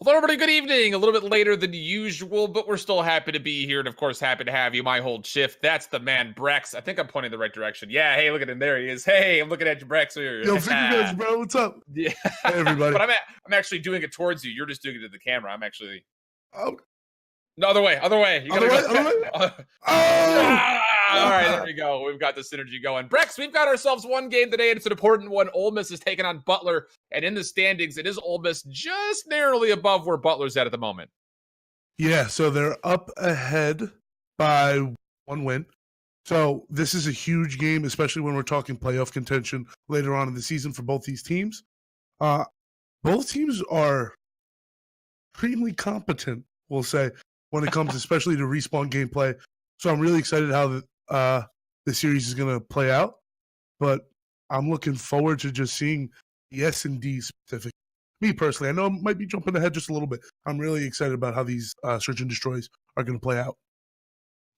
Well, everybody, good evening. A little bit later than usual, but we're still happy to be here. And of course, happy to have you. My whole shift. That's the man, Brex. I think I'm pointing the right direction. Yeah. Hey, look at him. There he is. Hey, I'm looking at you, Brex. Yo, finger guns, bro. What's up? Yeah. Hey, everybody. But I'm actually doing it towards you. You're just doing it to the camera. I'm actually. Oh. No, other way. Other way. You Other way? Other way? Oh! All right, there we go. We've got the synergy going. Brex, we've got ourselves one game today, and it's an important one. Ole Miss is taking on Butler, and in the standings, it is Ole Miss just narrowly above where Butler's at the moment. Yeah, so they're up ahead by one win. So this is a huge game, especially when we're talking playoff contention later on in the season for both these teams. Both teams are extremely competent, we'll say, when it comes especially to respawn gameplay. So I'm really excited how the series is going to play out. But I'm looking forward to just seeing the S&D specific. Me personally, I know I might be jumping ahead just a little bit. I'm really excited about how these Search and Destroys are going to play out.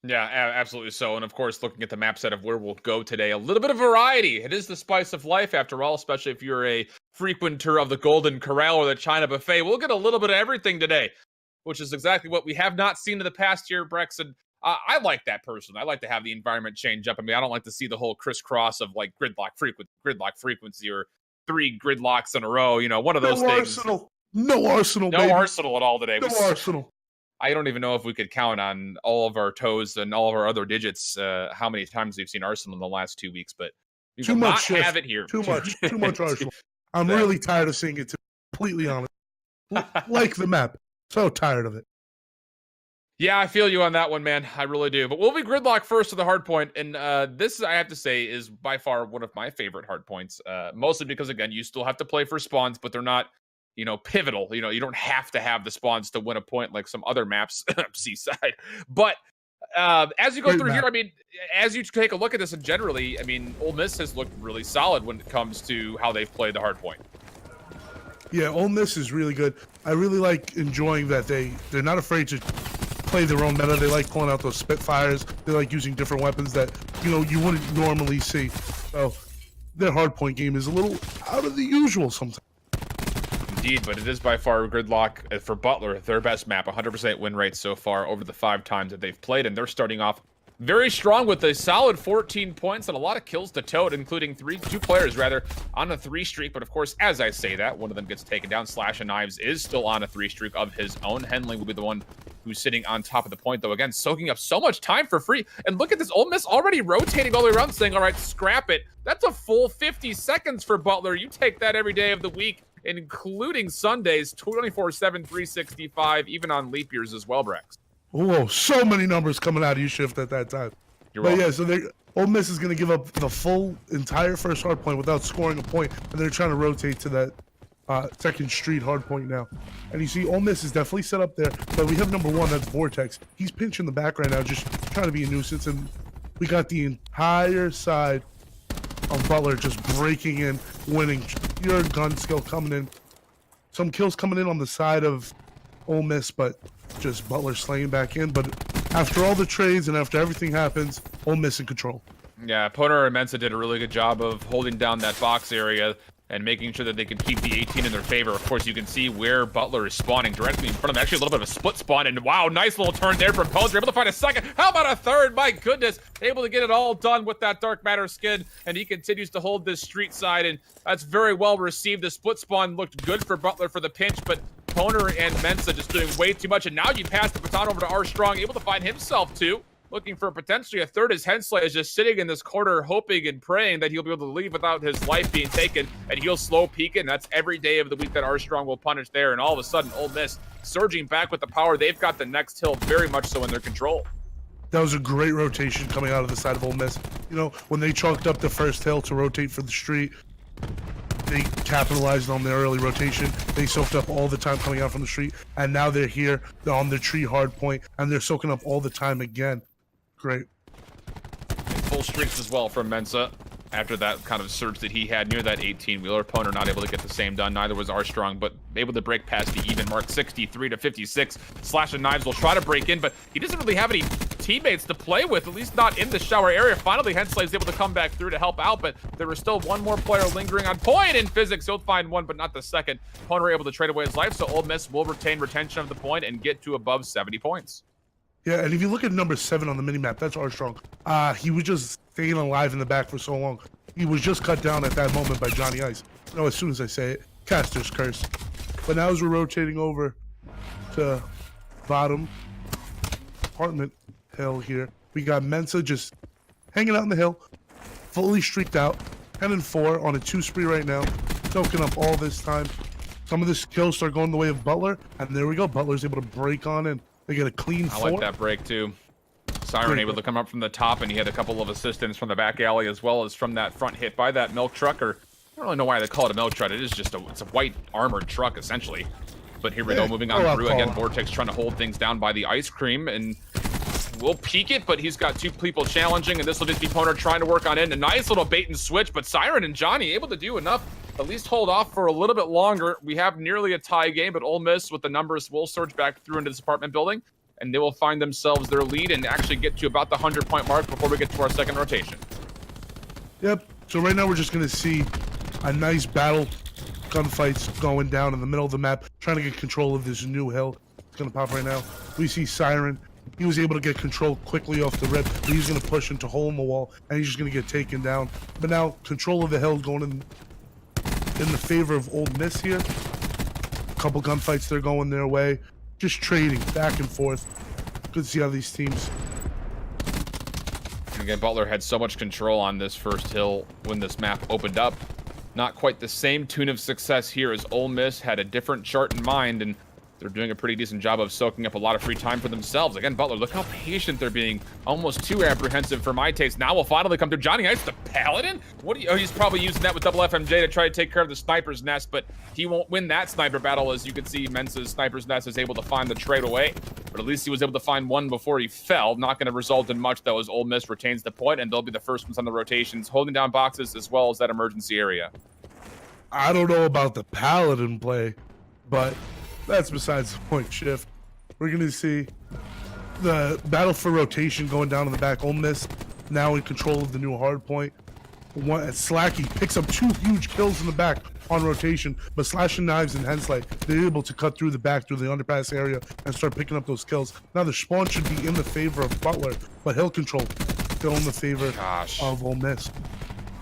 Yeah, absolutely so. And of course, looking at the map set of where we'll go today, a little bit of variety. It is the spice of life, after all, especially if you're a frequenter of the Golden Corral or the China Buffet. We'll get a little bit of everything today, which is exactly what we have not seen in the past year, Brex. And I like that personally. I like to have the environment change up. I mean, I don't like to see the whole crisscross of like gridlock frequency or 3 gridlocks in a row. You know, one of those things. No Arsenal, baby. Arsenal at all today. No Arsenal. I don't even know if we could count on all of our toes and all of our other digits how many times we've seen Arsenal in the last 2 weeks, but we will not have it here. Too much Arsenal. I'm really tired of seeing it, to be completely honest. Like the map. So tired of it. Yeah, I feel you on that one, man. I really do. But we'll be gridlock first to the hard point. And this, I have to say, is by far one of my favorite hard points. Mostly because, again, you still have to play for spawns, but they're not, pivotal. You don't have to have the spawns to win a point like some other maps, Seaside. But as you go through here, I mean, as you take a look at this and generally, I mean, Ole Miss has looked really solid when it comes to how they've played the hard point. Yeah, Ole Miss is really good. I really like enjoying that they're not afraid to play their own meta. They like pulling out those Spitfires. They like using different weapons that, you wouldn't normally see. So their hardpoint game is a little out of the usual sometimes. Indeed, but it is by far gridlock for Butler, their best map, 100% win rate so far over the 5 times that they've played, and they're starting off very strong with a solid 14 points and a lot of kills to tote, including 2 players on a 3 streak. But of course, as I say that, one of them gets taken down. Slash and Knives is still on a 3 streak of his own. Henley will be the one who's sitting on top of the point, though, again, soaking up so much time for free. And look at this, Ole Miss already rotating all the way around, saying, all right, scrap it. That's a full 50 seconds for Butler. You take that every day of the week, including Sundays, 24/7, 365, even on leap years as well, Brex. Whoa, so many numbers coming out of your shift at that time. You're welcome. Yeah, so Ole Miss is going to give up the full entire first hard point without scoring a point, and they're trying to rotate to that second street hard point now. And you see Ole Miss is definitely set up there, but we have number 1, that's Vortex. He's pinching the back right now, just trying to be a nuisance, and we got the entire side of Butler just breaking in, winning. Pure gun skill coming in. Some kills coming in on the side of Ole Miss, but just Butler slaying back in. But after all the trades and after everything happens, Ole Miss in control. Yeah, Poner and Mensa did a really good job of holding down that box area and making sure that they can keep the 18 in their favor. Of course, you can see where Butler is spawning directly in front of them. Actually, a little bit of a split spawn, and wow, nice little turn there from Poser. Able to find a second. How about a third? My goodness. Able to get it all done with that Dark Matter skin, and he continues to hold this street side, and that's very well received. The split spawn looked good for Butler for the pinch, but Poner and Mensa just doing way too much, and now you pass the baton over to Armstrong, able to find himself too. Looking for potentially a third, as Hensley is just sitting in this corner hoping and praying that he'll be able to leave without his life being taken, and he'll slow peek it, and that's every day of the week that Armstrong will punish there, and all of a sudden, Ole Miss surging back with the power. They've got the next hill very much so in their control. That was a great rotation coming out of the side of Ole Miss. When they chalked up the first hill to rotate for the street, they capitalized on their early rotation. They soaked up all the time coming out from the street, and now they're here. They're on the tree hard point, and they're soaking up all the time again. Great. And full streaks as well from Mensa after that kind of surge that he had near that 18-wheeler. Poner not able to get the same done. Neither was Armstrong, but able to break past the even mark, 63 to 56. Slash and Knives will try to break in, but he doesn't really have any teammates to play with, at least not in the shower area. Finally, Hensley is able to come back through to help out, but there was still one more player lingering on point in physics. He'll find one, but not the second. Opponent able to trade away his life, so Ole Miss will retain retention of the point and get to above 70 points. Yeah, and if you look at number 7 on the minimap, that's Armstrong. He was just staying alive in the back for so long. He was just cut down at that moment by Johnny Ice. You know, as soon as I say it, caster's curse. But now as we're rotating over to bottom apartment hill here, we got Mensa just hanging out in the hill, fully streaked out, 10-4 on a 2 spree right now, soaking up all this time. Some of the kills start going the way of Butler, and there we go. Butler's able to break on in. They get a clean 4. I like that break too. Siren able to come up from the top, and he had a couple of assistants from the back alley as well as from that front hit by that milk truck, or I don't really know why they call it a milk truck. It is just it's a white armored truck essentially. But here we go, moving on through again. Vortex trying to hold things down by the ice cream, and we'll peek it, but he's got 2 people challenging, and this will just be Poner trying to work on it. A nice little bait and switch, but Siren and Johnny able to do enough, at least hold off for a little bit longer. We have nearly a tie game, but Ole Miss with the numbers will surge back through into this apartment building, and they will find themselves their lead and actually get to about the 100-point mark before we get to our second rotation. Yep, so right now we're just going to see a nice battle, gunfights going down in the middle of the map, trying to get control of this new hill. It's going to pop right now. We see Siren. He was able to get control quickly off the rip, but he's going to push into hole in the wall, and he's just going to get taken down. But now, control of the hill going in the favor of Ole Miss here. A couple gunfights, they're going their way. Just trading back and forth. Good to see how these teams... And again, Butler had so much control on this first hill when this map opened up. Not quite the same tune of success here as Ole Miss had a different chart in mind, and they're doing a pretty decent job of soaking up a lot of free time for themselves. Again, Butler, look how patient they're being. Almost too apprehensive for my taste. Now we'll finally come to Johnny Ice, the Paladin. What do you, oh, he's probably using that with double FMJ to try to take care of the sniper's nest, but he won't win that sniper battle. As you can see, Mensa's sniper's nest is able to find the trade away, but at least he was able to find one before he fell. Not going to result in much, though, as Ole Miss retains the point, and they'll be the first ones on the rotations, holding down boxes as well as that emergency area. I don't know about the Paladin play, but that's besides the point. Shift. We're going to see the battle for rotation going down in the back. Ole Miss now in control of the new hard point. Slacky picks up 2 huge kills in the back on rotation, but Slashing Knives and Hensley, they're able to cut through the back, through the underpass area, and start picking up those kills. Now the spawn should be in the favor of Butler, but hill control still in the favor of Ole Miss.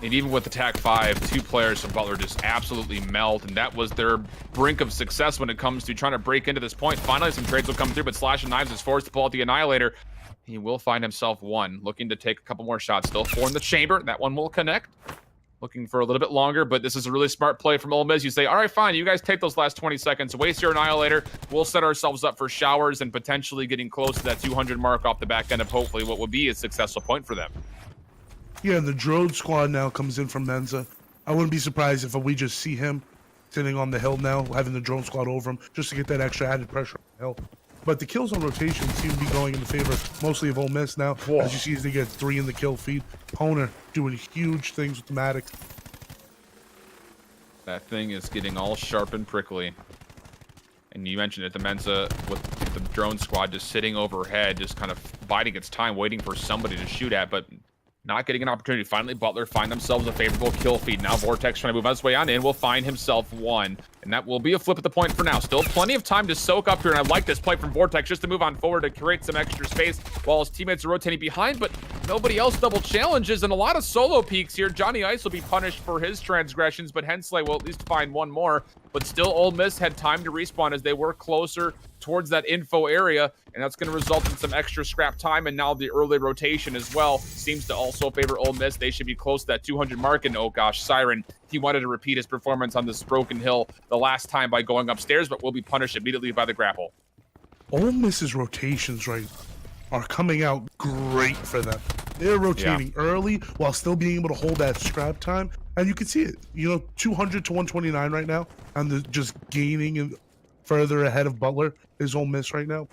And even with attack 5, 2 players from Butler just absolutely melt, and that was their brink of success when it comes to trying to break into this point. Finally, some trades will come through, but Slashing Knives is forced to pull out the Annihilator. He will find himself 1, looking to take a couple more shots. Still 4 in the chamber. That one will connect. Looking for a little bit longer, but this is a really smart play from Ole Miss. You say, all right, fine, you guys take those last 20 seconds, waste your Annihilator. We'll set ourselves up for showers and potentially getting close to that 200 mark off the back end of hopefully what will be a successful point for them. Yeah, the drone squad now comes in from Mensa. I wouldn't be surprised if we just see him sitting on the hill now, having the drone squad over him, just to get that extra added pressure on the hill. But the kills on rotation seem to be going in the favor mostly of Ole Miss now. Whoa. As you see, as they get 3 in the kill feed. Poner doing huge things with the Matic. That thing is getting all sharp and prickly. And you mentioned it, the Mensa with the drone squad just sitting overhead, just kind of biding its time, waiting for somebody to shoot at, but not getting an opportunity. Finally, Butler find themselves a favorable kill feed. Now Vortex trying to move on his way on in, will find himself 1. And that will be a flip at the point for now. Still plenty of time to soak up here, and I like this play from Vortex just to move on forward to create some extra space while his teammates are rotating behind, but nobody else double challenges, and a lot of solo peeks here. Johnny Ice will be punished for his transgressions, but Hensley will at least find 1 more. But still, Ole Miss had time to respawn as they were closer towards that info area, and that's going to result in some extra scrap time, and now the early rotation as well seems to also favor Ole Miss. They should be close to that 200 mark, and oh gosh, Siren, he wanted to repeat his performance on this broken hill the last time by going upstairs, but will be punished immediately by the grapple. Ole Miss's rotations are coming out great for them. They're rotating early while still being able to hold that scrap time, and you can see it. 200 to 129 right now, and they're just gaining and further ahead of Butler is Ole Miss right now.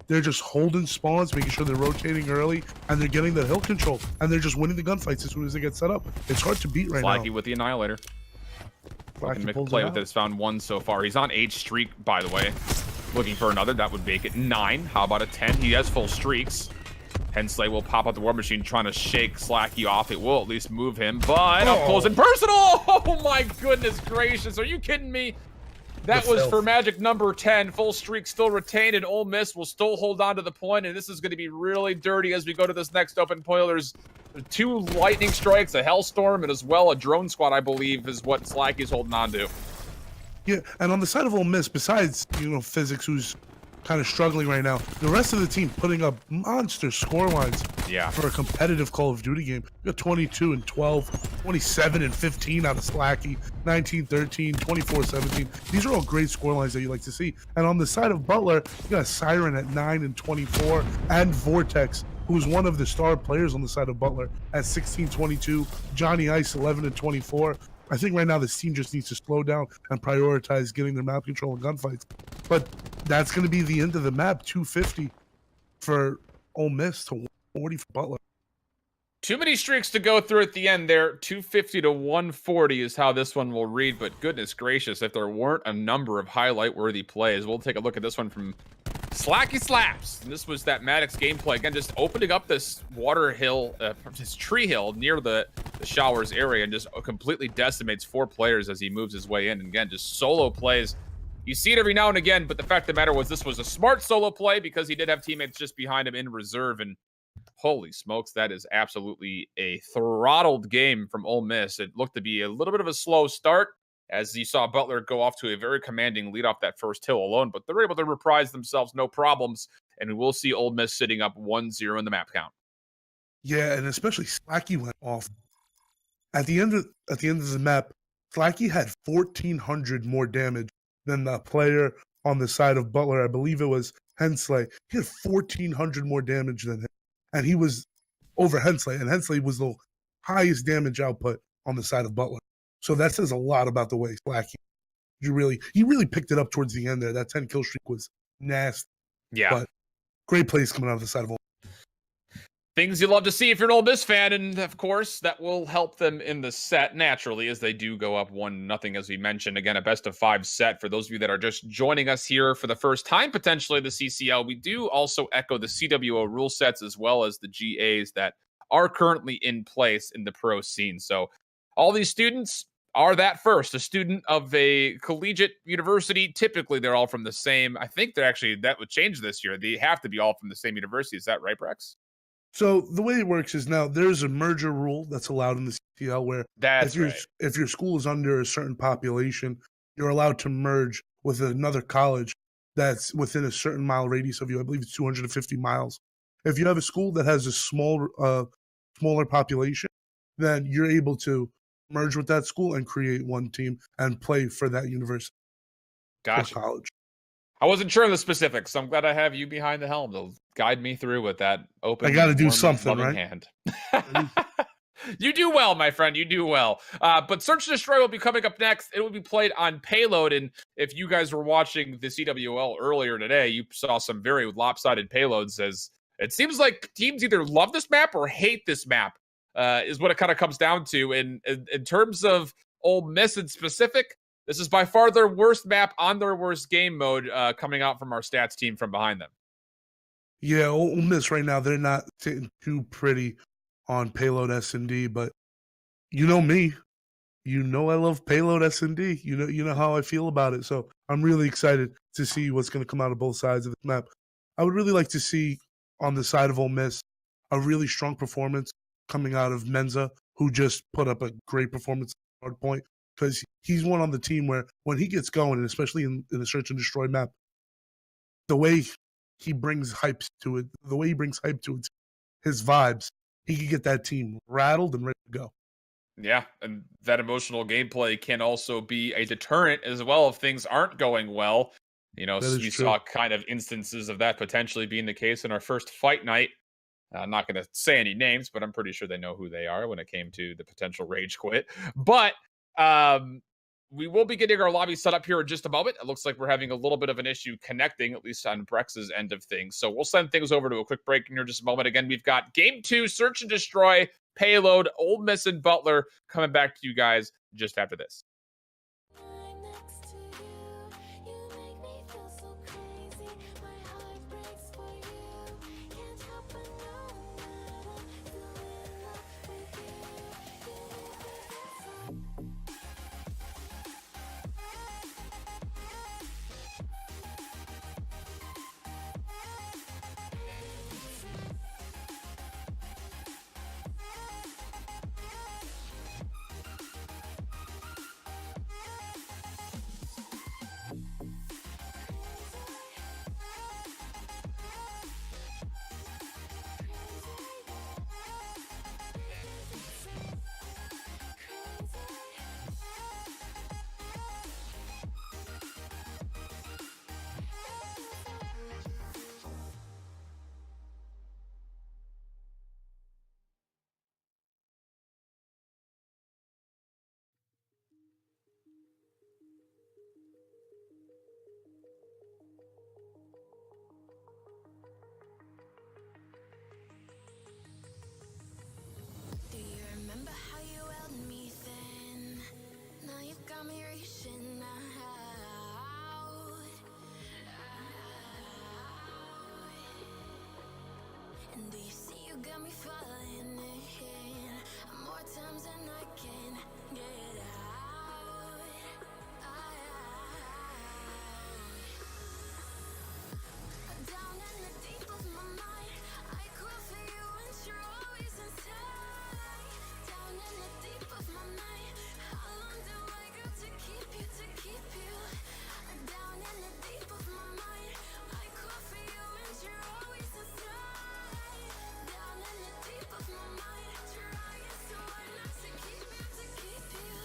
They're just holding spawns, making sure they're rotating early, and they're getting the hill control, and they're just winning the gunfights as soon as they get set up. It's hard to beat right now. Slacky with the Annihilator. Can make a play with it. Has found 1 so far. He's on 8 streak, by the way. Looking for another. That would make it 9. How about a 10? He has full streaks. Hensley will pop out the War Machine trying to shake Slacky off. It will at least move him, but up close and personal! Oh my goodness gracious, are you kidding me? That was for magic number 10. Full streak still retained, and Ole Miss will still hold on to the point, and this is going to be really dirty as we go to this next open point. There's 2 lightning strikes, a hellstorm, and as well a drone squad, I believe, is what Slacky's holding on to. Yeah, and on the side of Ole Miss, besides, Physics, who's kind of struggling right now, the rest of the team putting up monster score lines for a competitive Call of Duty game. You got 22 and 12, 27 and 15 out of Slacky, 19-13, 24-17. These are all great score lines that you like to see. And on the side of Butler, you got Siren at 9 and 24, and Vortex, who's one of the star players on the side of Butler, at 16-22, Johnny Ice 11 and 24. I think right now this team just needs to slow down and prioritize getting their map control and gunfights. But that's going to be the end of the map, 250 for Ole Miss to 140 for Butler. Too many streaks to go through at the end there. 250 to 140 is how this one will read, but goodness gracious, if there weren't a number of highlight-worthy plays. We'll take a look at this one from Slacky Slaps. And this was that Maddox gameplay. Again, just opening up this water hill, this tree hill near the showers area, and just completely decimates 4 players as he moves his way in. And again, just solo plays. You see it every now and again, but the fact of the matter was this was a smart solo play because he did have teammates just behind him in reserve. And holy smokes, that is absolutely a throttled game from Ole Miss. It looked to be a little bit of a slow start as you saw Butler go off to a very commanding lead off that first hill alone, but they're able to reprise themselves, no problems, and we will see Ole Miss sitting up 1-0 in the map count. Yeah, and especially Slacky went off. At the end of the map, Slacky had 1,400 more damage than the player on the side of Butler. I believe it was Hensley. He had 1,400 more damage than him, and he was over Hensley, and Hensley was the highest damage output on the side of Butler. So that says a lot about the way Slacky, he really picked it up towards the end there. That 10 kill streak was nasty. Yeah. But great plays coming out of the side of Ole. Things you love to see if you're an Ole Miss fan, and of course, that will help them in the set naturally as they do go up 1-0, as we mentioned. Again, a best-of-5 set for those of you that are just joining us here for the first time, potentially the CCL. We do also echo the CWO rule sets as well as the GAs that are currently in place in the pro scene. So all these students are that first. A student of a collegiate university, typically they're all from the same. I think that would change this year. They have to be all from the same university. Is that right, Brex? So the way it works is now there's a merger rule that's allowed in the CCL where if your school is under a certain population, you're allowed to merge with another college that's within a certain mile radius of you. I believe it's 250 miles. If you have a school that has a smaller population, then you're able to merge with that school and create one team and play for that university or college. I wasn't sure of the specifics, so I'm glad I have you behind the helm to guide me through with that open. I got to do something, right? Hand. You do well, my friend. You do well. But Search and Destroy will be coming up next. It will be played on Payload, and if you guys were watching the CWL earlier today, you saw some very lopsided payloads. As it seems like teams either love this map or hate this map, is what it kind of comes down to. And in terms of Ole Miss in specific, this is by far their worst map on their worst game mode coming out from our stats team from behind them. Yeah, Ole Miss right now, they're not sitting too pretty on Payload S&D, but you know me. You know I love Payload S&D. You know how I feel about it. So I'm really excited to see what's going to come out of both sides of this map. I would really like to see on the side of Ole Miss a really strong performance coming out of Menza, who just put up a great performance at hard point. Because he's one on the team where when he gets going, and especially in the Search and Destroy map, the way he brings hype to it, his vibes, he can get that team rattled and ready to go. Yeah, and that emotional gameplay can also be a deterrent as well if things aren't going well. We saw kind of instances of that potentially being the case in our first fight night. I'm not going to say any names, but I'm pretty sure they know who they are when it came to the potential rage quit. But we will be getting our lobby set up here in just a moment. It looks like we're having a little bit of an issue connecting, at least on Brex's end of things. So we'll send things over to a quick break in here in just a moment. Again, we've got Game 2, Search and Destroy, Payload, Ole Miss and Butler coming back to you guys just after this. And do you see you got me falling in more times than I can get out. Down in the deep of my mind, I crawl for you and you're always inside. Down in the deep of my mind, how long do I got to keep you, to keep you? Down in the deep of my mind, I crawl for you and you're always inside. Down in the deep of my mind, trying so hard not to keep you, to keep you.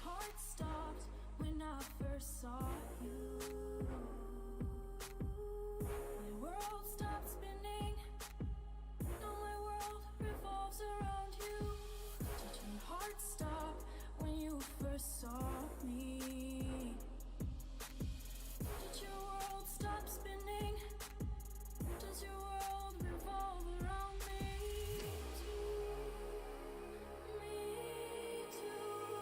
Heart stopped when I first saw you. My world stopped spinning. Now my world revolves around you. Did your heart stop when you first saw me? Did your world stop spinning? Does your world revolve around me? Me too.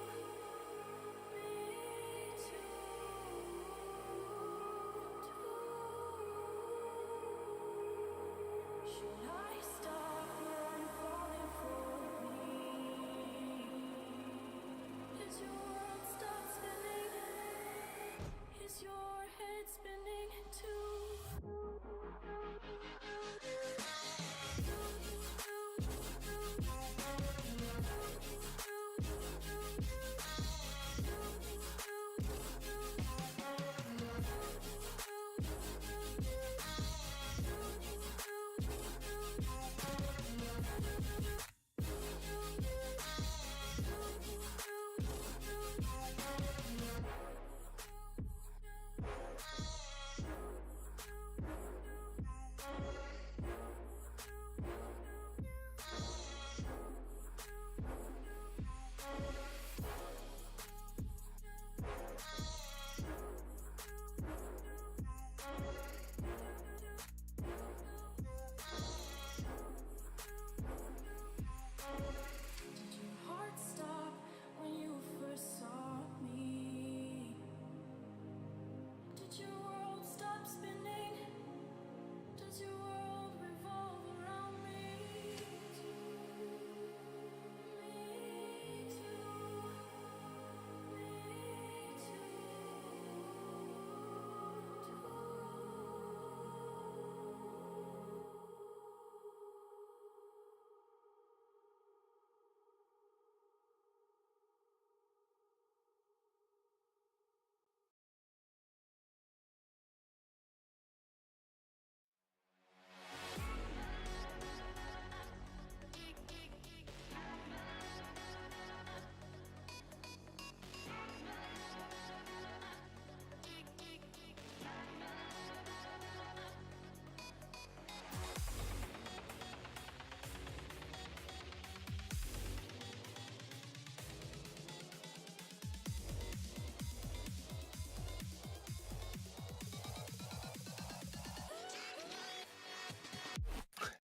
Should I stop where I'm falling for me? Is your world stop spinning? Is your head spinning too? Did your heart stop when you first saw me? Did your world stop spinning? Does your world revolve around me? Me too.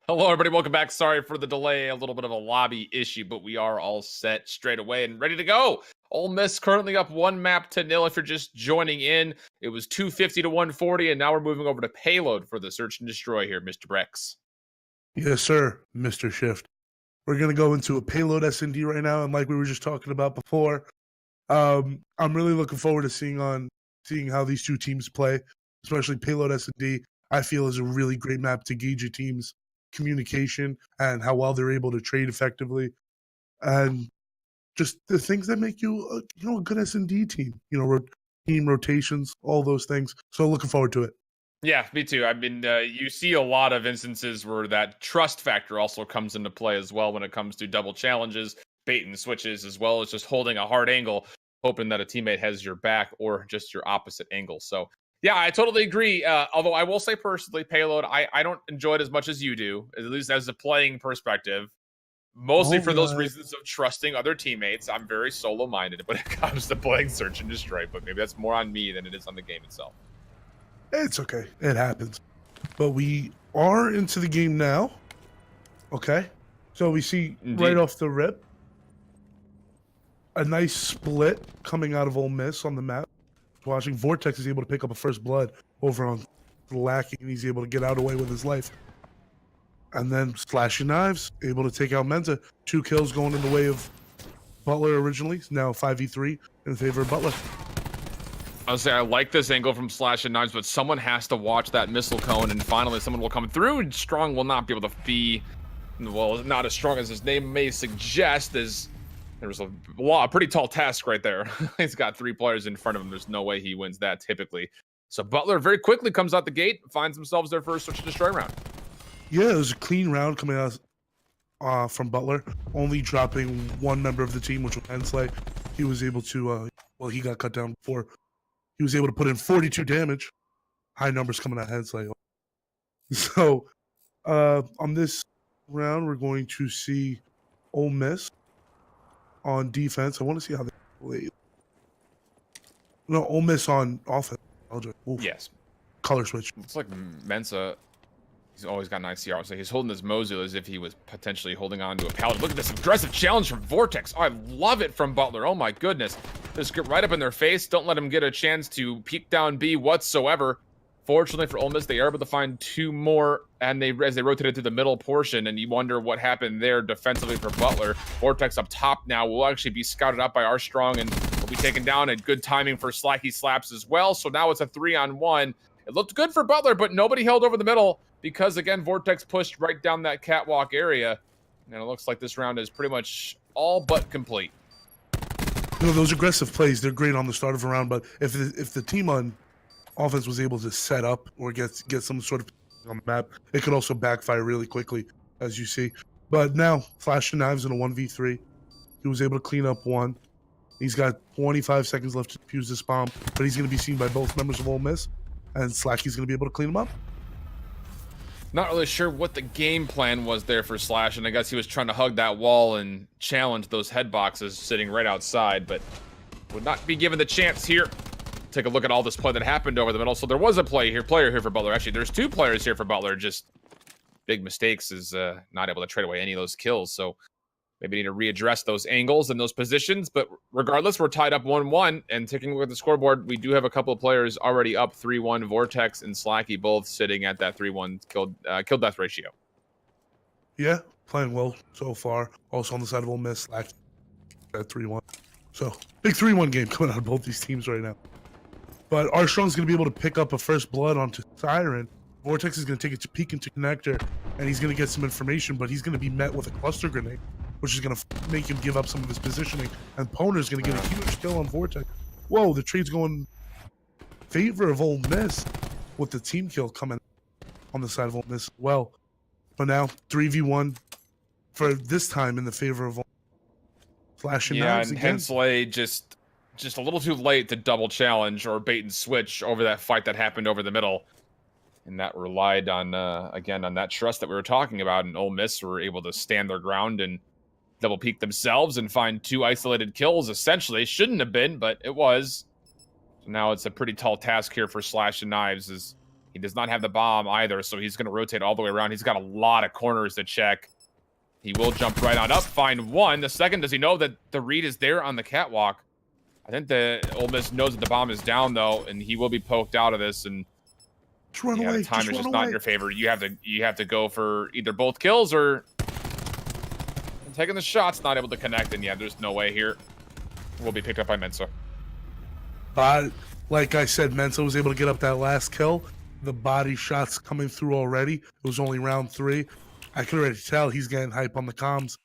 Hello, everybody. Welcome back. Sorry for the delay. A little bit of a lobby issue, but we are all set straight away and ready to go. Ole Miss currently up 1-0 if you're just joining in. It was 250 to 140, and now we're moving over to Payload for the Search and Destroy here, Mr. Brex. Yes, sir, Mr. Shift. We're going to go into a Payload S&D right now, and like we were just talking about before, I'm really looking forward to seeing how these two teams play, especially Payload S&D. I feel is a really great map to gauge a team's communication and how well they're able to trade effectively, and just the things that make you a good S&D team. Team rotations, all those things. So looking forward to it. Yeah, me too. I mean, you see a lot of instances where that trust factor also comes into play as well when it comes to double challenges, bait and switches, as well as just holding a hard angle, hoping that a teammate has your back or just your opposite angle. So yeah, I totally agree. Although I will say personally, Payload, I don't enjoy it as much as you do, at least as a playing perspective. Mostly for those reasons of trusting other teammates. I'm very solo-minded when it comes to playing Search and Destroy, but maybe that's more on me than it is on the game itself. It's okay. It happens. But we are into the game now. Okay. So we see right off the rip a nice split coming out of Ole Miss on the map. Watching Vortex is able to pick up a first blood over on Lackey, and he's able to get out away with his life. And then Slashing Knives, able to take out Menza. 2 kills going in the way of Butler originally. Now 5v3 in favor of Butler. I'll say I like this angle from Slash and Knives, but someone has to watch that missile cone, and finally someone will come through, and Strong will not be able to be, well, not as strong as his name may suggest, as there was a pretty tall task right there. He's got 3 players in front of him. There's no way he wins that typically. So Butler very quickly comes out the gate, finds themselves their first search and destroy round. Yeah, it was a clean round coming out from Butler, only dropping 1 member of the team, which was Hensley. He was able to, he got cut down before. He was able to put in 42 damage. High numbers coming out Hensley. So, on this round, we're going to see Ole Miss on defense. I want to see how they play. No, Ole Miss on offense. Oof. Yes. Color switch. It's like Mensa. He's always got nice CR. So he's holding this Mosul as if he was potentially holding on to a paladin. Look at this aggressive challenge from Vortex. Oh, I love it from Butler. Oh my goodness. Just get right up in their face. Don't let him get a chance to peek down B whatsoever. Fortunately for Ole Miss, they are able to find 2 more, and as they rotated through the middle portion, and you wonder what happened there defensively for Butler. Vortex up top now will actually be scouted out by our Strong, and will be taken down at good timing for Slacky Slaps as well. So now it's a 3-on-1. It looked good for Butler, but nobody held over the middle because, again, Vortex pushed right down that catwalk area. And it looks like this round is pretty much all but complete. You know, those aggressive plays, they're great on the start of a round, but if the team on offense was able to set up or get some sort of on the map, it could also backfire really quickly, as you see. But now, Flash and Knives in a 1v3. He was able to clean up 1. He's got 25 seconds left to defuse this bomb, but he's going to be seen by both members of Ole Miss, and Slacky's going to be able to clean him up. Not really sure what the game plan was there for Slash, and I guess he was trying to hug that wall and challenge those head boxes sitting right outside, but would not be given the chance here. Take a look at all this play that happened over the middle. So there was a player here for Butler. Actually, there's 2 players here for Butler. Just big mistakes is not able to trade away any of those kills. So maybe need to readdress those angles and those positions. But regardless, we're tied up 1-1. And taking a look at the scoreboard, we do have a couple of players already up 3-1. Vortex and Slacky both sitting at that 3-1 kill death ratio. Yeah, playing well so far. Also on the side of Ole Miss, Slacky at 3-1. So big 3-1 game coming out of both these teams right now. But Armstrong's going to be able to pick up a first blood onto Siren. Vortex is going to take a peek into Connector, and he's going to get some information, but he's going to be met with a cluster grenade, which is going to make him give up some of his positioning. And Poner's going to get a huge kill on Vortex. Whoa, the trade's going in favor of Ole Miss with the team kill coming on the side of Ole Miss as well. But now, 3v1 for this time in the favor of Ole Miss. Flash and Knives and again. Hensley just a little too late to double challenge or bait and switch over that fight that happened over the middle. And that relied on, again, on that trust that we were talking about. And Ole Miss were able to stand their ground and double peek themselves and find 2 isolated kills, essentially. Shouldn't have been, but it was. So now it's a pretty tall task here for Slash and Knives, as he does not have the bomb either. So he's going to rotate all the way around. He's got a lot of corners to check. He will jump right on up, find 1. The second, does he know that the read is there on the catwalk? I think the Ole Miss knows that the bomb is down, though, and he will be poked out of this. And Just run away. the time Just is run just not in away. your favor. You have to go for either both kills or taking the shots, not able to connect. And yeah, there's no way here. Will be picked up by Mensa. Like I said, Mensa was able to get up that last kill. The body shots coming through already. It was only round 3. I can already tell he's getting hype on the comms.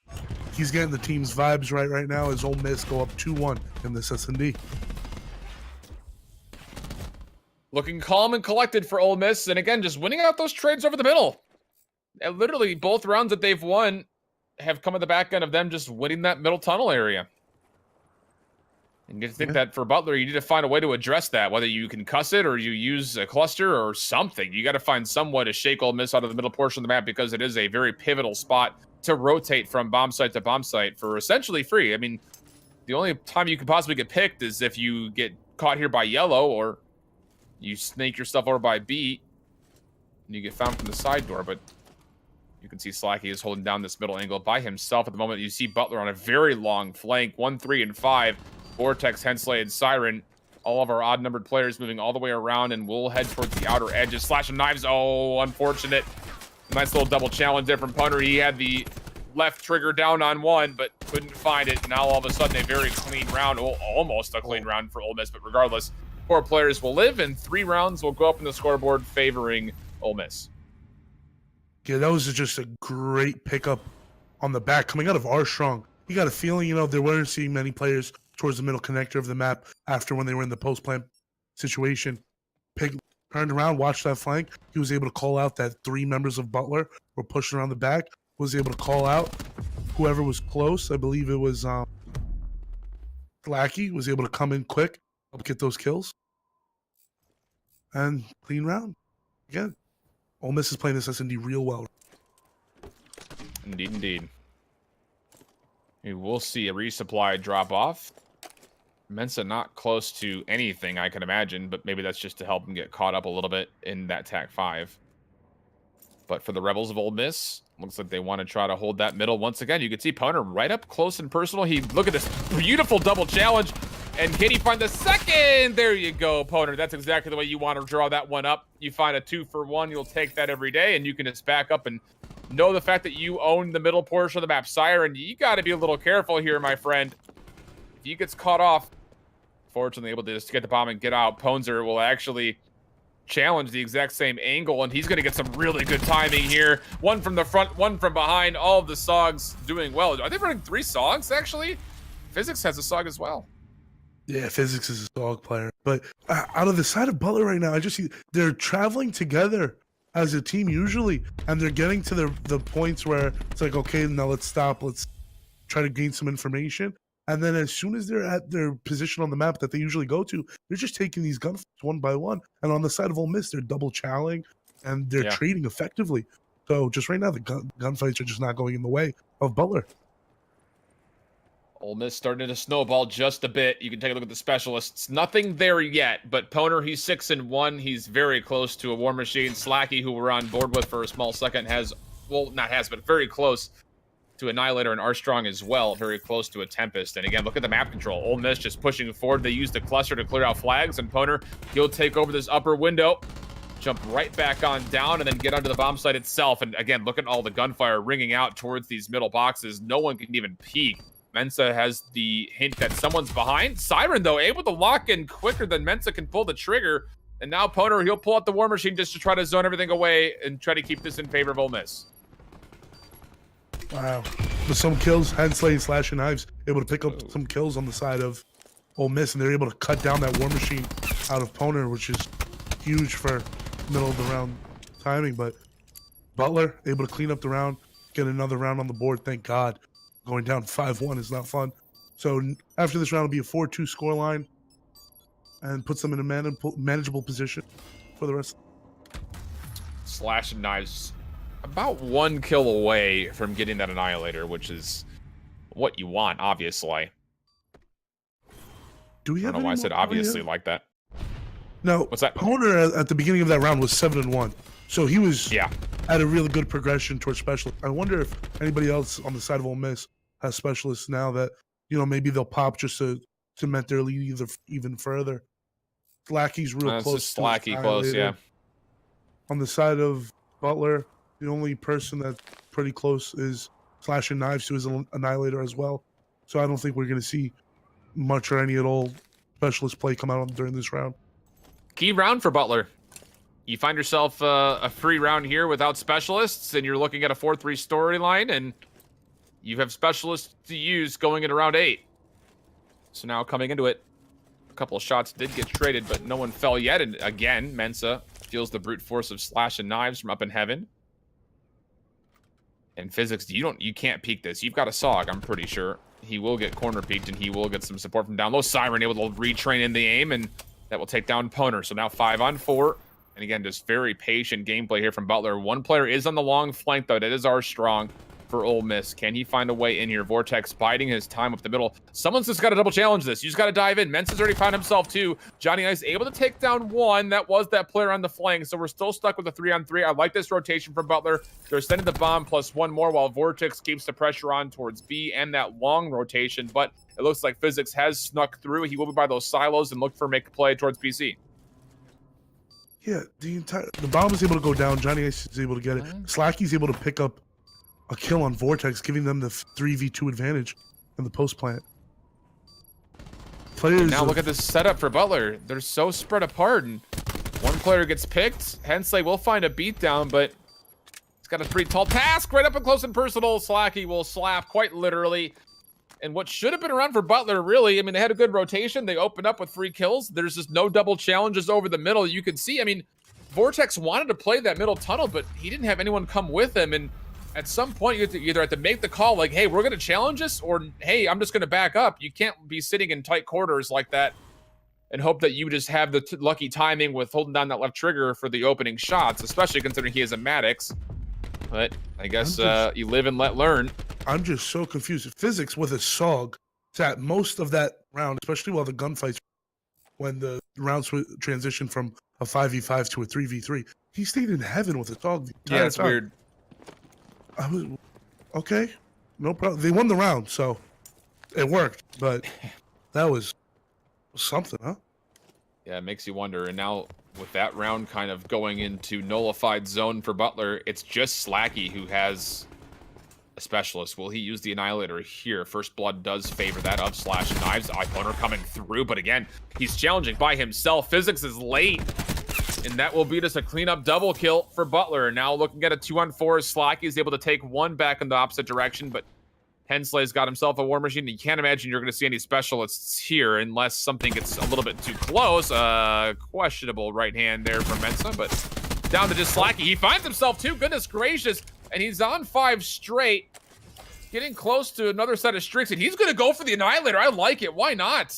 He's getting the team's vibes right now as Ole Miss go up 2-1 in this S&D. Looking calm and collected for Ole Miss, and again, just winning out those trades over the middle. And literally, both rounds that they've won have come at the back end of them just winning that middle tunnel area. And you think that for Butler, you need to find a way to address that, whether you can cuss it or you use a cluster or something. You got to find some way to shake Ole Miss out of the middle portion of the map, because it is a very pivotal spot to rotate from bomb site to bomb site for essentially free. I mean, the only time you could possibly get picked is if you get caught here by yellow or you snake yourself over by B and you get found from the side door. But you can see Slacky is holding down this middle angle by himself at the moment. You see Butler on a very long flank, 1, 3, and 5. Vortex, Hensley, and Siren. All of our odd-numbered players moving all the way around, and we'll head towards the outer edges. Slash and Knives. Oh, unfortunate. Nice little double challenge there from Punter. He had the left trigger down on 1, but couldn't find it. Now all of a sudden a very clean round. Oh, almost a clean round for Ole Miss, but regardless, 4 players will live, and 3 rounds will go up in the scoreboard favoring Ole Miss. Yeah, that was just a great pickup on the back coming out of Armstrong. You got a feeling, they weren't seeing many players towards the middle connector of the map after when they were in the post-plant situation. Turned around, watched that flank. He was able to call out that 3 members of Butler were pushing around the back. Was able to call out whoever was close. I believe it was Lackey. Was able to come in quick, help get those kills. And clean round. Again, Ole Miss is playing this S&D real well. Indeed, indeed. We will see a resupply drop off. Mensa not close to anything, I can imagine, but maybe that's just to help him get caught up a little bit in that TAC 5. But for the Rebels of Ole Miss, looks like they want to try to hold that middle once again. You can see Poner right up close and personal. Look at this beautiful double challenge. And can he find the second? There you go, Poner. That's exactly the way you want to draw that one up. You find a 2-for-1, you'll take that every day, and you can just back up and know the fact that you own the middle portion of the map. Siren, you got to be a little careful here, my friend. If he gets caught off, fortunately able to just get the bomb and get out, Ponzer will actually challenge the exact same angle, and he's going to get some really good timing here. One from the front, one from behind. All of the SOGs doing well. Are they running 3 SOGs, actually? Physics has a SOG as well. Yeah, Physics is a dog player. But out of the side of Butler right now, I just see they're traveling together as a team usually, and they're getting to the points where it's like, okay, now let's stop. Let's try to gain some information. And then as soon as they're at their position on the map that they usually go to, they're just taking these gunfights one by one. And on the side of Ole Miss, they're double chowing and they're trading effectively. So just right now, the gunfights are just not going in the way of Butler. Ole Miss starting to snowball just a bit. You can take a look at the specialists. Nothing there yet, but Poner, he's 6-1. He's very close to a War Machine. Slacky, who we're on board with for a small second, but very close to Annihilator, and Armstrong as well, very close to a Tempest. And again, look at the map control. Ole Miss just pushing forward. They use the cluster to clear out flags, and Poner, he'll take over this upper window, jump right back on down, and then get onto the bomb site itself. And again, look at all the gunfire ringing out towards these middle boxes. No one can even peek. Mensa has the hint that someone's behind. Siren, though, able to lock in quicker than Mensa can pull the trigger. And now Poner, he'll pull out the War Machine just to try to zone everything away and try to keep this in favor of Ole Miss. Wow. With some kills, hand-slaying, slashing knives, able to pick up some kills on the side of Ole Miss, and they're able to cut down that War Machine out of Poner, which is huge for middle of the round timing. But Butler able to clean up the round, get another round on the board, thank God. Going down 5-1 is not fun. So after this round, it'll be a 4-2 scoreline and puts them in a manageable position for the rest. Slash and knives about 1 kill away from getting that Annihilator, which is what you want, obviously. Do we have I don't know why I said obviously like that. No. What's that? Poner at the beginning of that round was 7-1. So he was at a really good progression towards specialist. I wonder if anybody else on the side of Ole Miss has specialists now that, maybe they'll pop just to cement their lead even further. Slacky's real close. Slacky close, yeah. On the side of Butler, the only person that's pretty close is slashing knives to his Annihilator as well. So I don't think we're going to see much or any at all specialist play come out during this round. Key round for Butler. You find yourself a free round here without specialists, and you're looking at a 4-3 storyline, and you have specialists to use going into round 8. So now coming into it, a couple of shots did get traded, but no one fell yet. And again, Mensa feels the brute force of slash and knives from up in heaven. And Physics, you can't peek this. You've got a SOG, I'm pretty sure. He will get corner peeked, and he will get some support from down low. Siren able to retrain in the aim, and that will take down Poner. So now 5-on-4. And again, just very patient gameplay here from Butler. One player is on the long flank, though. That is Armstrong for Ole Miss. Can he find a way in here? Vortex biding his time up the middle. Someone's just got to double challenge this. You just got to dive in. Mensa's already found himself, too. Johnny Ice able to take down one. That was that player on the flank, so we're still stuck with a 3-on-3. I like this rotation from Butler. They're sending the bomb plus one more while Vortex keeps the pressure on towards B and that long rotation, but it looks like Physics has snuck through. He will be by those silos and look for make a play towards PC. Yeah, the bomb is able to go down. Johnny Ice is able to get it. Slacky's able to pick up a kill on Vortex, giving them the 3v2 advantage in the post plant. Players Now look at this setup for Butler. They're so spread apart, and one player gets picked. Hensley will find a beatdown, but he's got a pretty tall task right up and close and personal. Slacky will slap quite literally. And what should have been around for Butler, really, I mean, they had a good rotation. They opened up with 3 kills. There's just no double challenges over the middle. You can see, I mean, Vortex wanted to play that middle tunnel, but he didn't have anyone come with him. And at some point, you either have to make the call like, hey, we're going to challenge this, or hey, I'm just going to back up. You can't be sitting in tight quarters like that and hope that you just have the lucky timing with holding down that left trigger for the opening shots, especially considering he has a Maddox. But I guess you live and let learn. I'm just so confused. Physics with a SOG sat most of that round, especially while the gunfights, when the rounds transitioned from a 5v5 to a 3v3. He stayed in heaven with a SOG. Yeah, it's weird. I was, okay, no problem. They won the round, so it worked. But that was something, huh? Yeah, it makes you wonder. And now with that round kind of going into nullified zone for Butler, it's just Slacky who has a specialist. Will he use the Annihilator here? First Blood does favor that of Slash and Knives. Icloner coming through, but again, he's challenging by himself. Physics is late, and that will be just a cleanup double kill for Butler. Now looking at a 2-on-4, Slacky is able to take one back in the opposite direction, but Hensley's got himself a War Machine. You can't imagine you're going to see any specialists here unless something gets a little bit too close. Questionable right hand there from Mensa, but down to just Slacky. He finds himself too, goodness gracious, and he's on 5 straight, getting close to another set of streaks, and he's going to go for the Annihilator. I like it. Why not?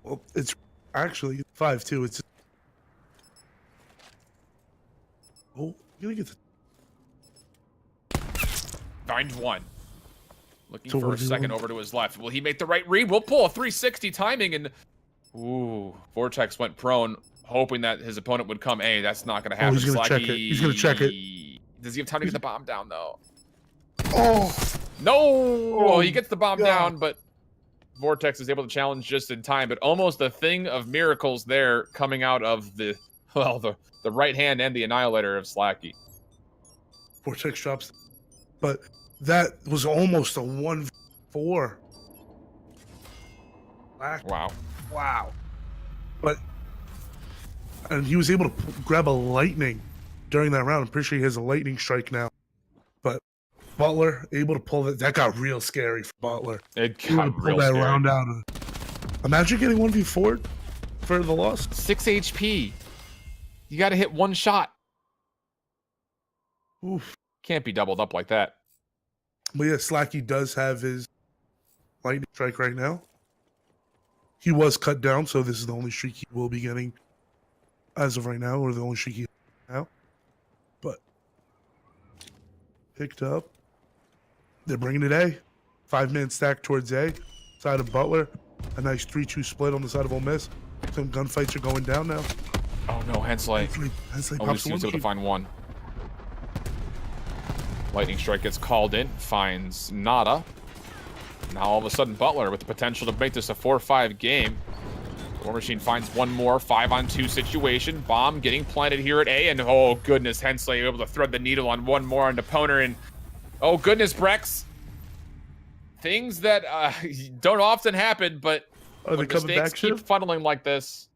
Well, it's actually 5-2. It's you're gonna get the Finds one. Looking So for what a do you second want? over to his left. Will he make the right read? We'll pull a 360 timing, and ooh, Vortex went prone, hoping that his opponent would come A. That's not going to happen. he's gonna check it. He's gonna check it. Does he have time to get the bomb down, though? Oh No! Oh, he gets the bomb God. down, but Vortex is able to challenge just in time. But almost a thing of miracles there coming out of the, well, the right hand and the Annihilator of Slacky. Vortex drops, but that was almost a 1-4. Wow. Wow. But and he was able to grab a lightning during that round. I'm pretty sure he has a lightning strike now. But Butler able to pull that. That got real scary for Butler. It He able to got pull real that scary. round out. Imagine getting 1v4 for the loss. 6 HP. You got to hit one shot. Oof. Can't be doubled up like that. But yeah, Slacky does have his lightning strike right now. He was cut down, so this is the only streak he will be getting as of right now, or the only streak he has now. But picked up. They're bringing it A. 5-man stack towards A. Side of Butler. A nice 3-2 split on the side of Ole Miss. Some gunfights are going down now. Oh no, Hensley. Hensley Oh, pops he was the able to one. find one. Lightning strike gets called in, finds nada. Now all of a sudden Butler with the potential to make this a 4-5 game. War Machine finds one more 5-on-2 situation. Bomb getting planted here at A, and oh goodness, Hensley able to thread the needle on one more on Deponer, and oh goodness, Brex. Things that don't often happen, but Are they when coming mistakes back, keep Shiv? funneling like this.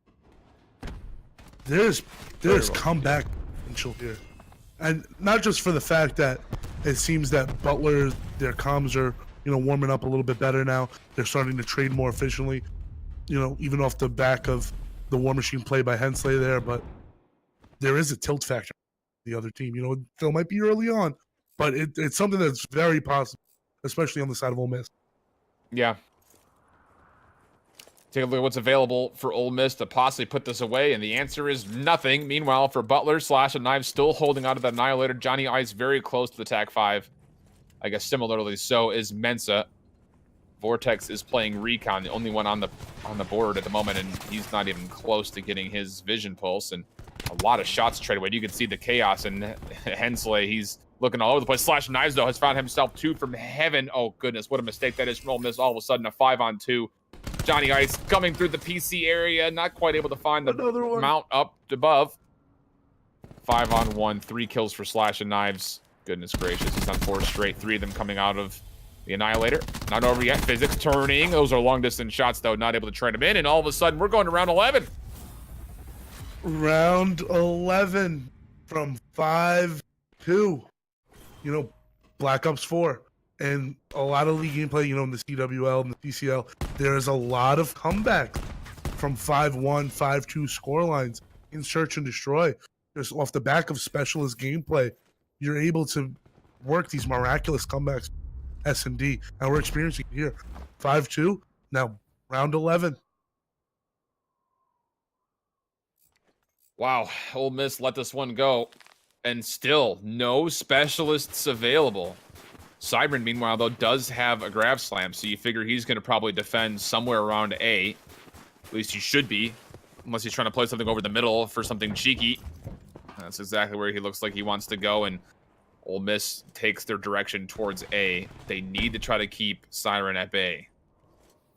There's well. comeback potential here. And not just for the fact that it seems that Butler, their comms are, warming up a little bit better now. They're starting to trade more efficiently, even off the back of the War Machine play by Hensley there. But there is a tilt factor in the other team. It still might be early on, but it's something that's very possible, especially on the side of Ole Miss. Yeah. Take a look at what's available for Ole Miss to possibly put this away, and the answer is nothing. Meanwhile, for Butler, Slash and Knives still holding on to that Annihilator. Johnny Ice very close to the TAC 5. I guess similarly so is Mensa. Vortex is playing Recon, the only one on the board at the moment, and he's not even close to getting his vision pulse. And a lot of shots traded away. You can see the chaos in Hensley. He's looking all over the place. Slash Knives, though, has found himself 2 from heaven. Oh, goodness, what a mistake that is from Ole Miss. All of a sudden, a 5-on-2. Johnny Ice coming through the PC area, not quite able to find the mount up above. 5-on-1, 3 kills for Slash and Knives. Goodness gracious, he's on 4 straight, 3 of them coming out of The Annihilator, not over yet. Physics turning. Those are long-distance shots, though, not able to trade him in. And all of a sudden, we're going to round 11. Round 11 from 5-2. Black Ops 4. And a lot of league gameplay, in the CWL and the CCL, there's a lot of comebacks from 5-1, 5-2 scorelines in Search and Destroy. Just off the back of specialist gameplay, you're able to work these miraculous comebacks. S&D, and we're experiencing it here. 5-2, now round 11. Wow, Ole Miss let this one go, and still no specialists available. Siren, meanwhile, though, does have a grab slam, so you figure he's going to probably defend somewhere around A. At least he should be, unless he's trying to play something over the middle for something cheeky. That's exactly where he looks like he wants to go, and Ole Miss takes their direction towards A. They need to try to keep Siren at bay.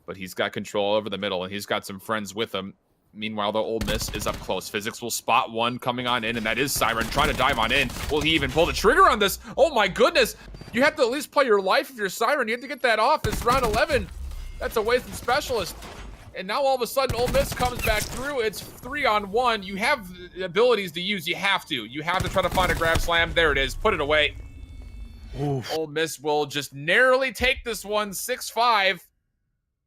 But he's got control over the middle, and he's got some friends with him. Meanwhile, though, Ole Miss is up close. Physics will spot one coming on in, and that is Siren trying to dive on in. Will he even pull the trigger on this? Oh my goodness! You have to at least play your life if you're Siren. You have to get that off. It's round 11. That's a wasted specialist. And now all of a sudden, Ole Miss comes back through. It's 3-on-1. You have abilities to use. You have to. You have to try to find a grab slam. There it is. Put it away. Oof. Ole Miss will just narrowly take this one, 6-5.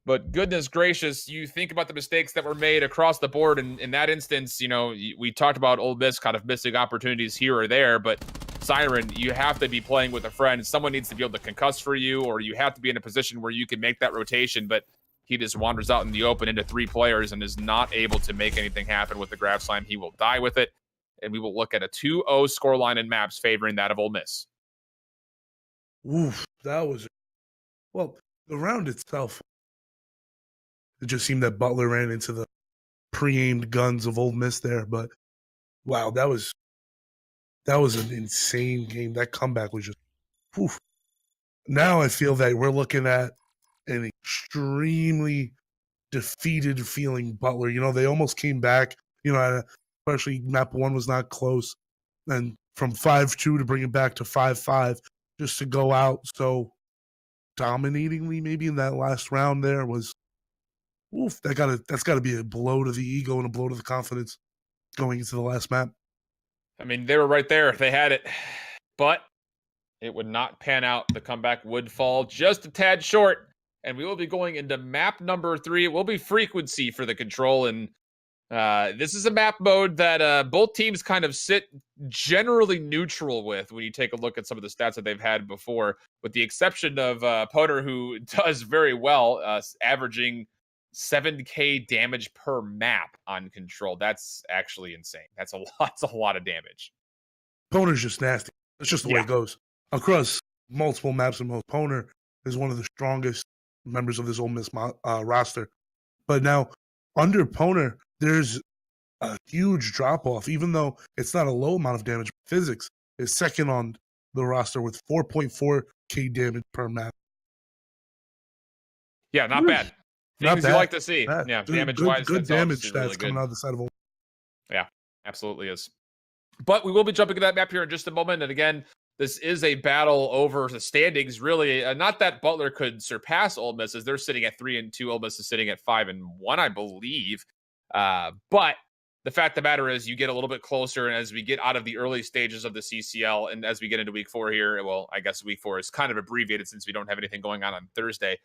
But goodness gracious, you think about the mistakes that were made across the board. And in that instance, we talked about Ole Miss kind of missing opportunities here or there. But Siren, you have to be playing with a friend. Someone needs to be able to concuss for you, or you have to be in a position where you can make that rotation. But he just wanders out in the open into 3 players and is not able to make anything happen with the grab slam. He will die with it. And we will look at a 2-0 scoreline in maps favoring that of Ole Miss. Oof, that was... Well, the round itself, it just seemed that Butler ran into the pre-aimed guns of Ole Miss there. But, wow, that was an insane game. That comeback was just... Oof. Now I feel that we're looking at an extremely defeated feeling Butler. They almost came back, especially map 1 was not close. And from 5-2 to bring it back to 5-5, just to go out so dominatingly maybe in that last round there was, oof, that's gotta be a blow to the ego and a blow to the confidence going into the last map. I mean, they were right there. They had it. But it would not pan out. The comeback would fall just a tad short. And we will be going into map number 3. It will be frequency for the control. And this is a map mode that both teams kind of sit generally neutral with when you take a look at some of the stats that they've had before, with the exception of Potter, who does very well, averaging 7k damage per map on control. That's actually insane. That's a lot of damage. Poner's just nasty. That's just the way it goes. Across multiple maps and most, Poner is one of the strongest members of this Ole Miss roster. But now, under Poner, there's a huge drop-off, even though it's not a low amount of damage. Physics is second on the roster with 4.4k damage per map. Yeah, not bad. Things you like to see. Bad. Yeah, damage-wise. Good damage stats really coming out of the side of Ole Miss. Yeah, absolutely is. But we will be jumping to that map here in just a moment. And again, this is a battle over the standings, really. Not that Butler could surpass Ole Miss, as they're sitting at 3-2. Ole Miss is sitting at 5-1, I believe. But the fact of the matter is, you get a little bit closer, and as we get out of the early stages of the CCL, and as we get into week 4 here, well, I guess week 4 is kind of abbreviated since we don't have anything going on Thursday.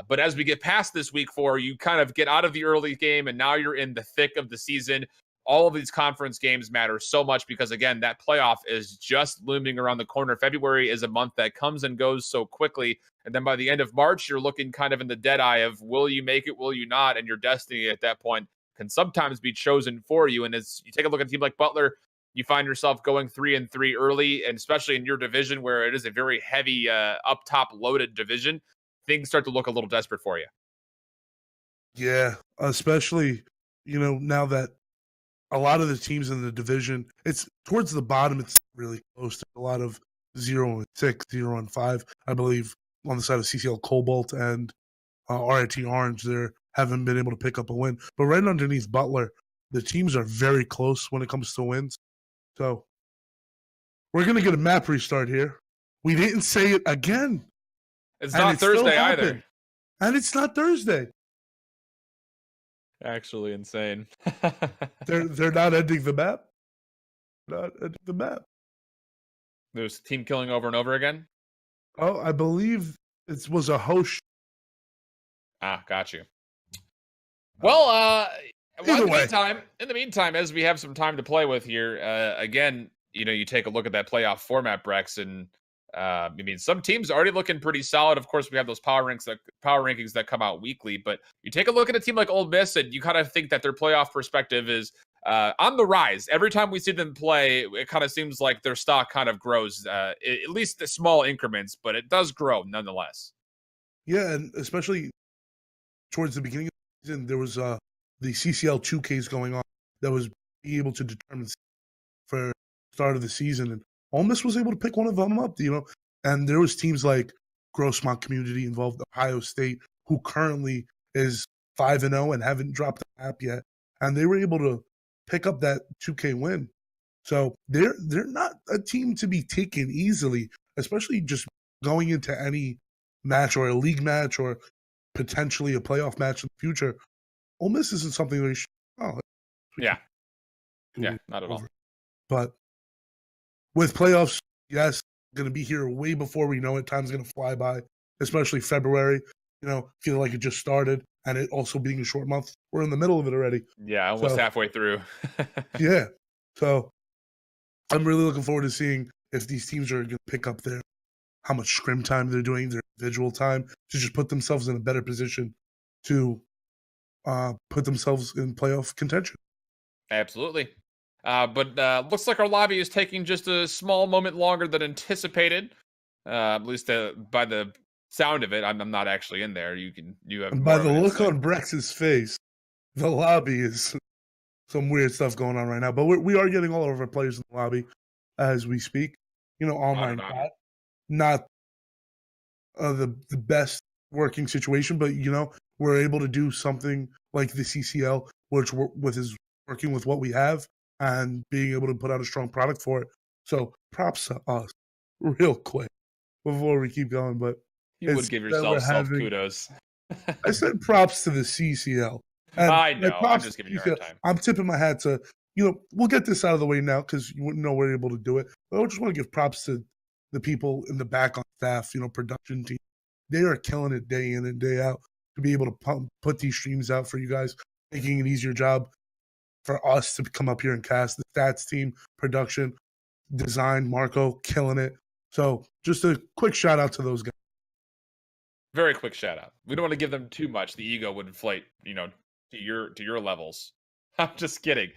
But as we get past this week 4, you kind of get out of the early game, and now you're in the thick of the season. All of these conference games matter so much because, again, that playoff is just looming around the corner. February is a month that comes and goes so quickly. And then by the end of March, you're looking kind of in the dead eye of will you make it, will you not? And your destiny at that point can sometimes be chosen for you. And as you take a look at a team like Butler, you find yourself going 3-3 early, and especially in your division where it is a very heavy up top loaded division, things start to look a little desperate for you. Yeah, especially, now that a lot of the teams in the division, it's towards the bottom, it's really close to a lot of 0-6, 0-5, I believe, on the side of CCL Cobalt and RIT Orange. They haven't been able to pick up a win. But right underneath Butler, the teams are very close when it comes to wins. So we're going to get a map restart here. We didn't say it again. It's And not it still Thursday either. happened. And it's not Thursday. Actually insane. They're not ending the map. Not ending the map. There's team killing over and over again. Oh, I believe it was a host. Ah, got you. Well, Either way. in the meantime, as we have some time to play with here, again, you take a look at that playoff format, Brex, and I mean, some teams are already looking pretty solid. Of course, we have those power rankings that come out weekly, but you take a look at a team like Ole Miss, and you kind of think that their playoff perspective is on the rise. Every time we see them play, it kind of seems like their stock kind of grows, at least the small increments, but it does grow nonetheless. Yeah, and especially towards the beginning of the season, there was the CCL 2Ks going on that was being able to determine for start of the season, and Ole Miss was able to pick one of them up, and there was teams like Grossmont Community involved, Ohio State, who currently is 5-0 and haven't dropped the map yet, and they were able to pick up that 2K win. So they're not a team to be taken easily, especially just going into any match or a league match or potentially a playoff match in the future. Ole Miss isn't something that you should. Oh, Yeah, not at all. But with playoffs, yes, going to be here way before we know it. Time's going to fly by, especially February. Feel like it just started, and it also being a short month. We're in the middle of it already. Yeah, almost halfway through. Yeah. So I'm really looking forward to seeing if these teams are going to pick up how much scrim time they're doing, their individual time, to just put themselves in a better position to put themselves in playoff contention. Absolutely. But looks like our lobby is taking just a small moment longer than anticipated. At least by the sound of it, I'm not actually in there. You have. And by the look on Brex's face, the lobby is some weird stuff going on right now. But we are getting all of our players in the lobby as we speak. Online chat, not the best working situation, but we're able to do something like the CCL, which is working with what we have and being able to put out a strong product for it. So props to us, real quick, before we keep going. But you would give yourself kudos. I said props to the CCL. And I know. I'm just giving you a hard time. I'm tipping my hat to, we'll get this out of the way now because you wouldn't know we're able to do it. But I just want to give props to the people in the back on staff, production team. They are killing it day in and day out to be able to put these streams out for you guys, making an easier job for us to come up here and cast. The stats team, production, design, Marco, killing it. So just a quick shout out to those guys. Very quick shout out. We don't want to give them too much. The ego would inflate, to your levels. I'm just kidding.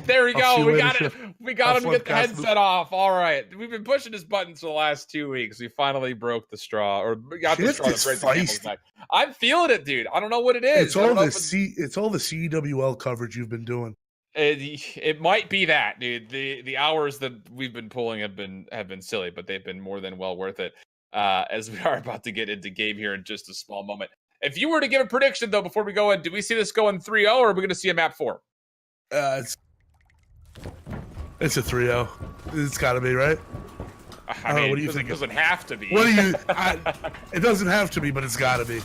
There we go. We got it. We got him to get the headset off. All right. We've been pushing his buttons for the last 2 weeks. We finally broke the straw, or got the straw to break the camel's back. I'm feeling it, dude. I don't know what it is. It's all the CWL coverage you've been doing. It might be that, dude. The hours that we've been pulling have been silly, but they've been more than well worth it. As we are about to get into game here in just a small moment. If you were to give a prediction, though, before we go in, do we see this going 3-0, or are we going to see a map 4? It's a 3-0. It's got to be, right? I mean, what do you think? It doesn't have to be. It doesn't have to be, but it's got to be.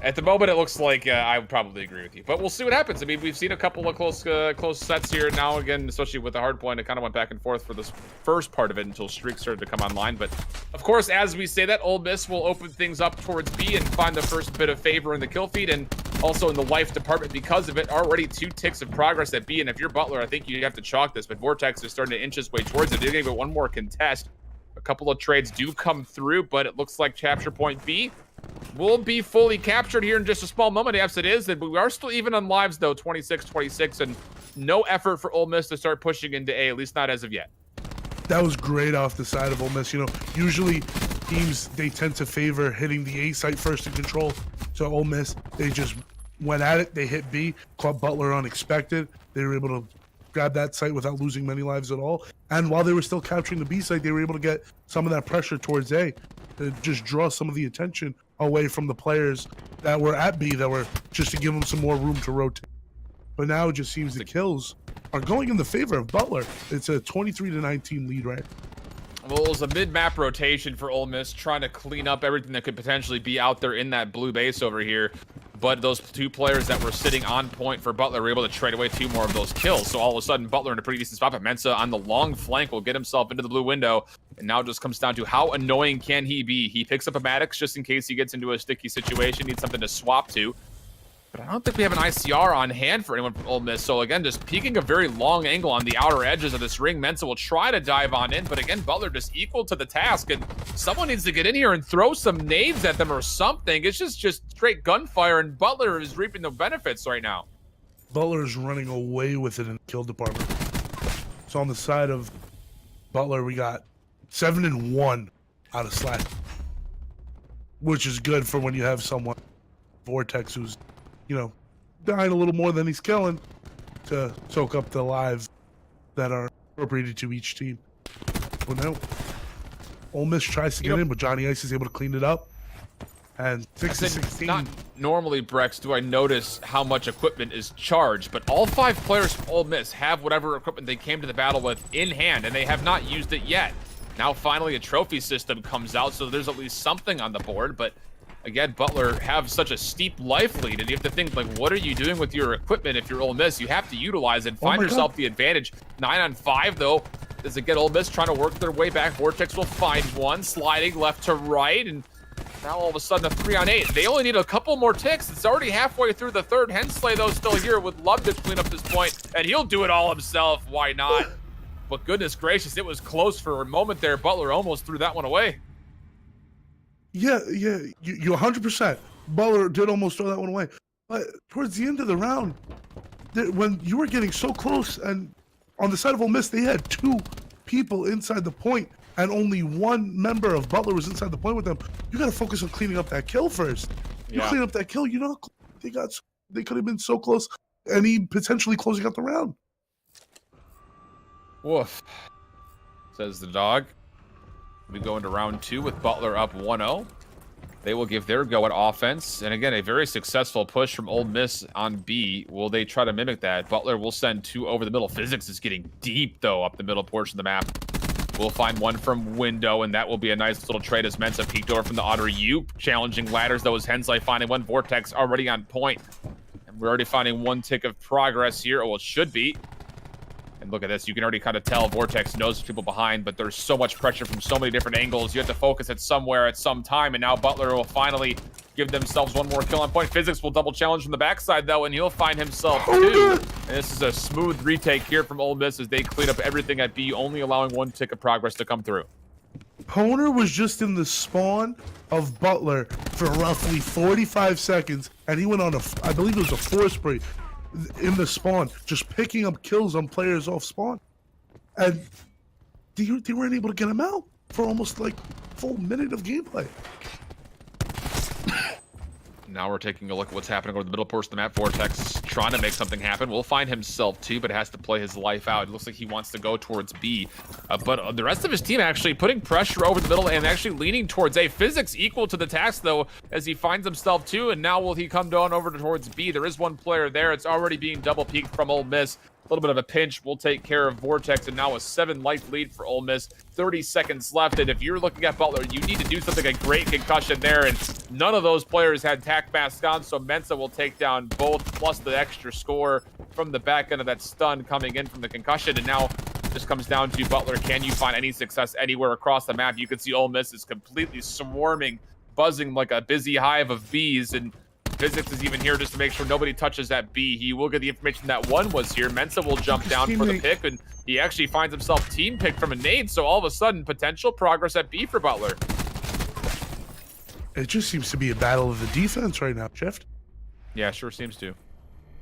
At the moment, it looks like I would probably agree with you, but we'll see what happens. I mean, we've seen a couple of close sets here now. Again, especially with the hard point, it kind of went back and forth for this first part of it until streaks started to come online. But of course, as we say that, Ole Miss will open things up towards B and find the first bit of favor in the kill feed and also in the life department because of it. Already 2 ticks of progress at B, and if you're Butler, I think you have to chalk this. But Vortex is starting to inch his way towards it. They're going to get one more contest. A couple of trades do come through, but it looks like capture point B will be fully captured here in just a small moment. Yes, it is. We are still even on lives, though, 26-26, and no effort for Ole Miss to start pushing into A, at least not as of yet. That was great off the side of Ole Miss. Usually teams, they tend to favor hitting the A site first in control. So Ole Miss, they just went at it. They hit B, caught Butler unexpected. They were able to grab that site without losing many lives at all. And while they were still capturing the B site, they were able to get some of that pressure towards A to just draw some of the attention away from the players that were at B, that were just to give them some more room to rotate. But now it just seems the kills are going in the favor of Butler. It's a 23-19 lead, right? Well, it was a mid-map rotation for Ole Miss, trying to clean up everything that could potentially be out there in that blue base over here. But those two players that were sitting on point for Butler were able to trade away 2 more of those kills. So all of a sudden, Butler in a pretty decent spot, but Mensa on the long flank will get himself into the blue window. And now it just comes down to how annoying can he be. He picks up a Maddox just in case he gets into a sticky situation, needs something to swap to. But I don't think we have an ICR on hand for anyone from Ole Miss. So again, just peeking a very long angle on the outer edges of this ring. Mensa will try to dive on in, but again, Butler just equal to the task. And someone needs to get in here and throw some nades at them or something. It's just straight gunfire, and Butler is reaping the benefits right now. Butler is running away with it in the kill department. So on the side of Butler, we got 7 and 1 out of Slack, which is good for when you have someone, Vortex, who's, you know, dying a little more than he's killing, to soak up the lives that are appropriated to each team. But now, Ole Miss tries to get in, but Johnny Ice is able to clean it up. And 6-16. Not normally, Brex, do I notice how much equipment is charged, but all 5 players from Ole Miss have whatever equipment they came to the battle with in hand, and they have not used it yet. Now, finally, a trophy system comes out, so there's at least something on the board, but again, Butler have such a steep life lead, and you have to think, like, what are you doing with your equipment if you're Ole Miss? You have to utilize it and find yourself the advantage. 9 on 5, though. Does it get Ole Miss trying to work their way back? Vortex will find one, sliding left to right, and now all of a sudden a 3 on 8. They only need a couple more ticks. It's already halfway through the third. Hensley, though, still here. Would love to clean up this point, and he'll do it all himself. Why not? But goodness gracious, it was close for a moment there. Butler almost threw that one away. Yeah, you 100%. Butler did almost throw that one away. But towards the end of the round, when you were getting so close, and on the side of Ole Miss, they had 2 people inside the point, and only 1 member of Butler was inside the point with them. You got to focus on cleaning up that kill first. You clean up that kill, you know, they could have been so close, and he potentially closing out the round. Woof, says the dog. We go into round 2 with Butler up 1-0. They will give their go at offense. And again, a very successful push from Ole Miss on B. Will they try to mimic that? Butler will send 2 over the middle. Physics is getting deep, though, up the middle portion of the map. We'll find one from window, and that will be a nice little trade as Mensa peeked over from the Otter U. Challenging ladders, though, as Hensley finding one. Vortex already on point. And we're already finding 1 tick of progress here. Well, it should be. And look at this. You can already kind of tell Vortex knows people behind, but there's so much pressure from so many different angles. You have to focus it somewhere at some time, and now Butler will finally give themselves 1 more kill on point. Physics will double challenge from the backside, though, and he'll find himself 2. And this is a smooth retake here from Ole Miss as they clean up everything at B, only allowing 1 tick of progress to come through. Poner was just in the spawn of Butler for roughly 45 seconds, and he went on I believe it was a 4 spree in the spawn, just picking up kills on players off spawn. And they weren't able to get him out for almost like a full minute of gameplay. Now we're taking a look at what's happening over the middle portion of the map. Vortex trying to make something happen. Will find himself 2, but has to play his life out. It looks like he wants to go towards B. But the rest of his team actually putting pressure over the middle and actually leaning towards A. Physics equal to the task, though, as he finds himself 2. And now will he come down over towards B? There is 1 player there. It's already being double peeked from Ole Miss. A little bit of a pinch will take care of Vortex, and now a 7 life lead for Ole Miss. 30 seconds left, and if you're looking at Butler, you need to do something. A great concussion there, and none of those players had tac masks on, so Mensa will take down both, plus the extra score from the back end of that stun coming in from the concussion. And now it just comes down to Butler. Can you find any success anywhere across the map? You can see Ole Miss is completely swarming, buzzing like a busy hive of bees, and Physics is even here just to make sure nobody touches that B. He will get the information that 1 was here. Mensa will jump down for the pick, and he actually finds himself team picked from a nade. So all of a sudden, potential progress at B for Butler. It just seems to be a battle of the defense right now, Shift. Yeah, sure seems to.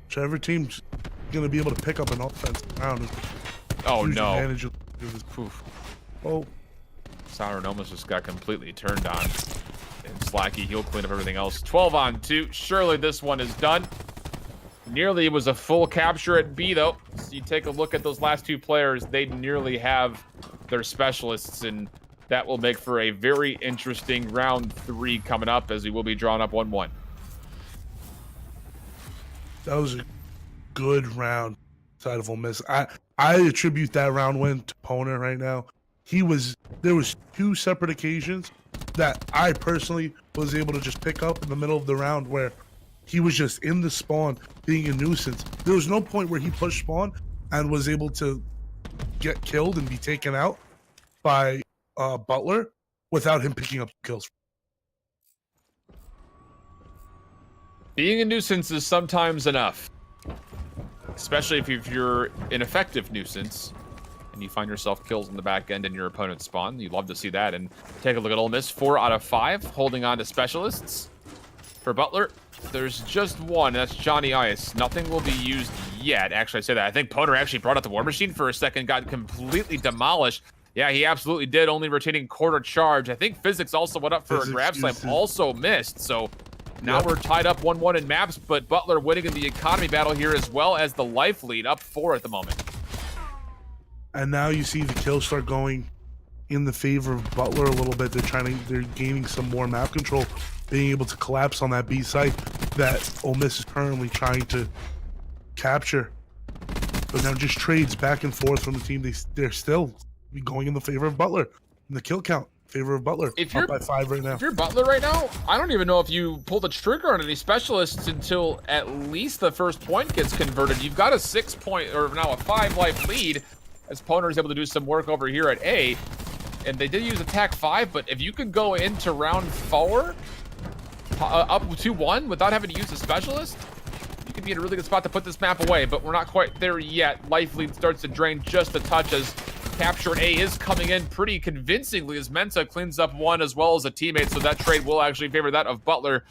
Whichever team's going to be able to pick up an offense round. Oh, no. Advantage of this. Poof. Oh. Sauron almost just got completely turned on. And Slacky, he'll clean up everything else. 12 on 2. Surely this one is done. Nearly was a full capture at B, though. So you take a look at those last 2 players. They nearly have their specialists, and that will make for a very interesting round 3 coming up, as we will be drawing up 1-1. That was a good round side of Ole Miss. I attribute that round win to Poner right now. there was 2 separate occasions that I personally was able to just pick up in the middle of the round where he was just in the spawn being a nuisance. There was no point where he pushed spawn and was able to get killed and be taken out by Butler without him picking up kills. Being a nuisance is sometimes enough, especially if you're an effective nuisance and you find yourself kills in the back end in your opponent's spawn. You'd love to see that. And take a look at Ole Miss, 4 out of 5, holding on to specialists. For Butler, there's just one, that's Johnny Ice. Nothing will be used yet. Actually, I say that. I think Poner actually brought out the War Machine for a second, got completely demolished. Yeah, he absolutely did, only retaining quarter charge. I think Physics also went up for a grab slam, also missed. So now we're tied up 1-1 in maps, but Butler winning in the economy battle here as well as the life lead, up 4 at the moment. And now you see the kills start going in the favor of Butler a little bit. They're gaining some more map control, being able to collapse on that B site that Ole Miss is currently trying to capture. But now just trades back and forth from the team. They're still going in the favor of Butler in the kill count. Favor of Butler. If you're up by 5 right now. If you're Butler right now, I don't even know if you pull the trigger on any specialists until at least the first point gets converted. You've got a 6-point or now a 5 life lead as Poner is able to do some work over here at A. And they did use attack 5, but if you could go into round 4 up 2-1 without having to use a specialist, you could be in a really good spot to put this map away, but we're not quite there yet. Life lead starts to drain just a touch as capture A is coming in pretty convincingly as Mensa cleans up 1 as well as a teammate, so that trade will actually favor that of Butler.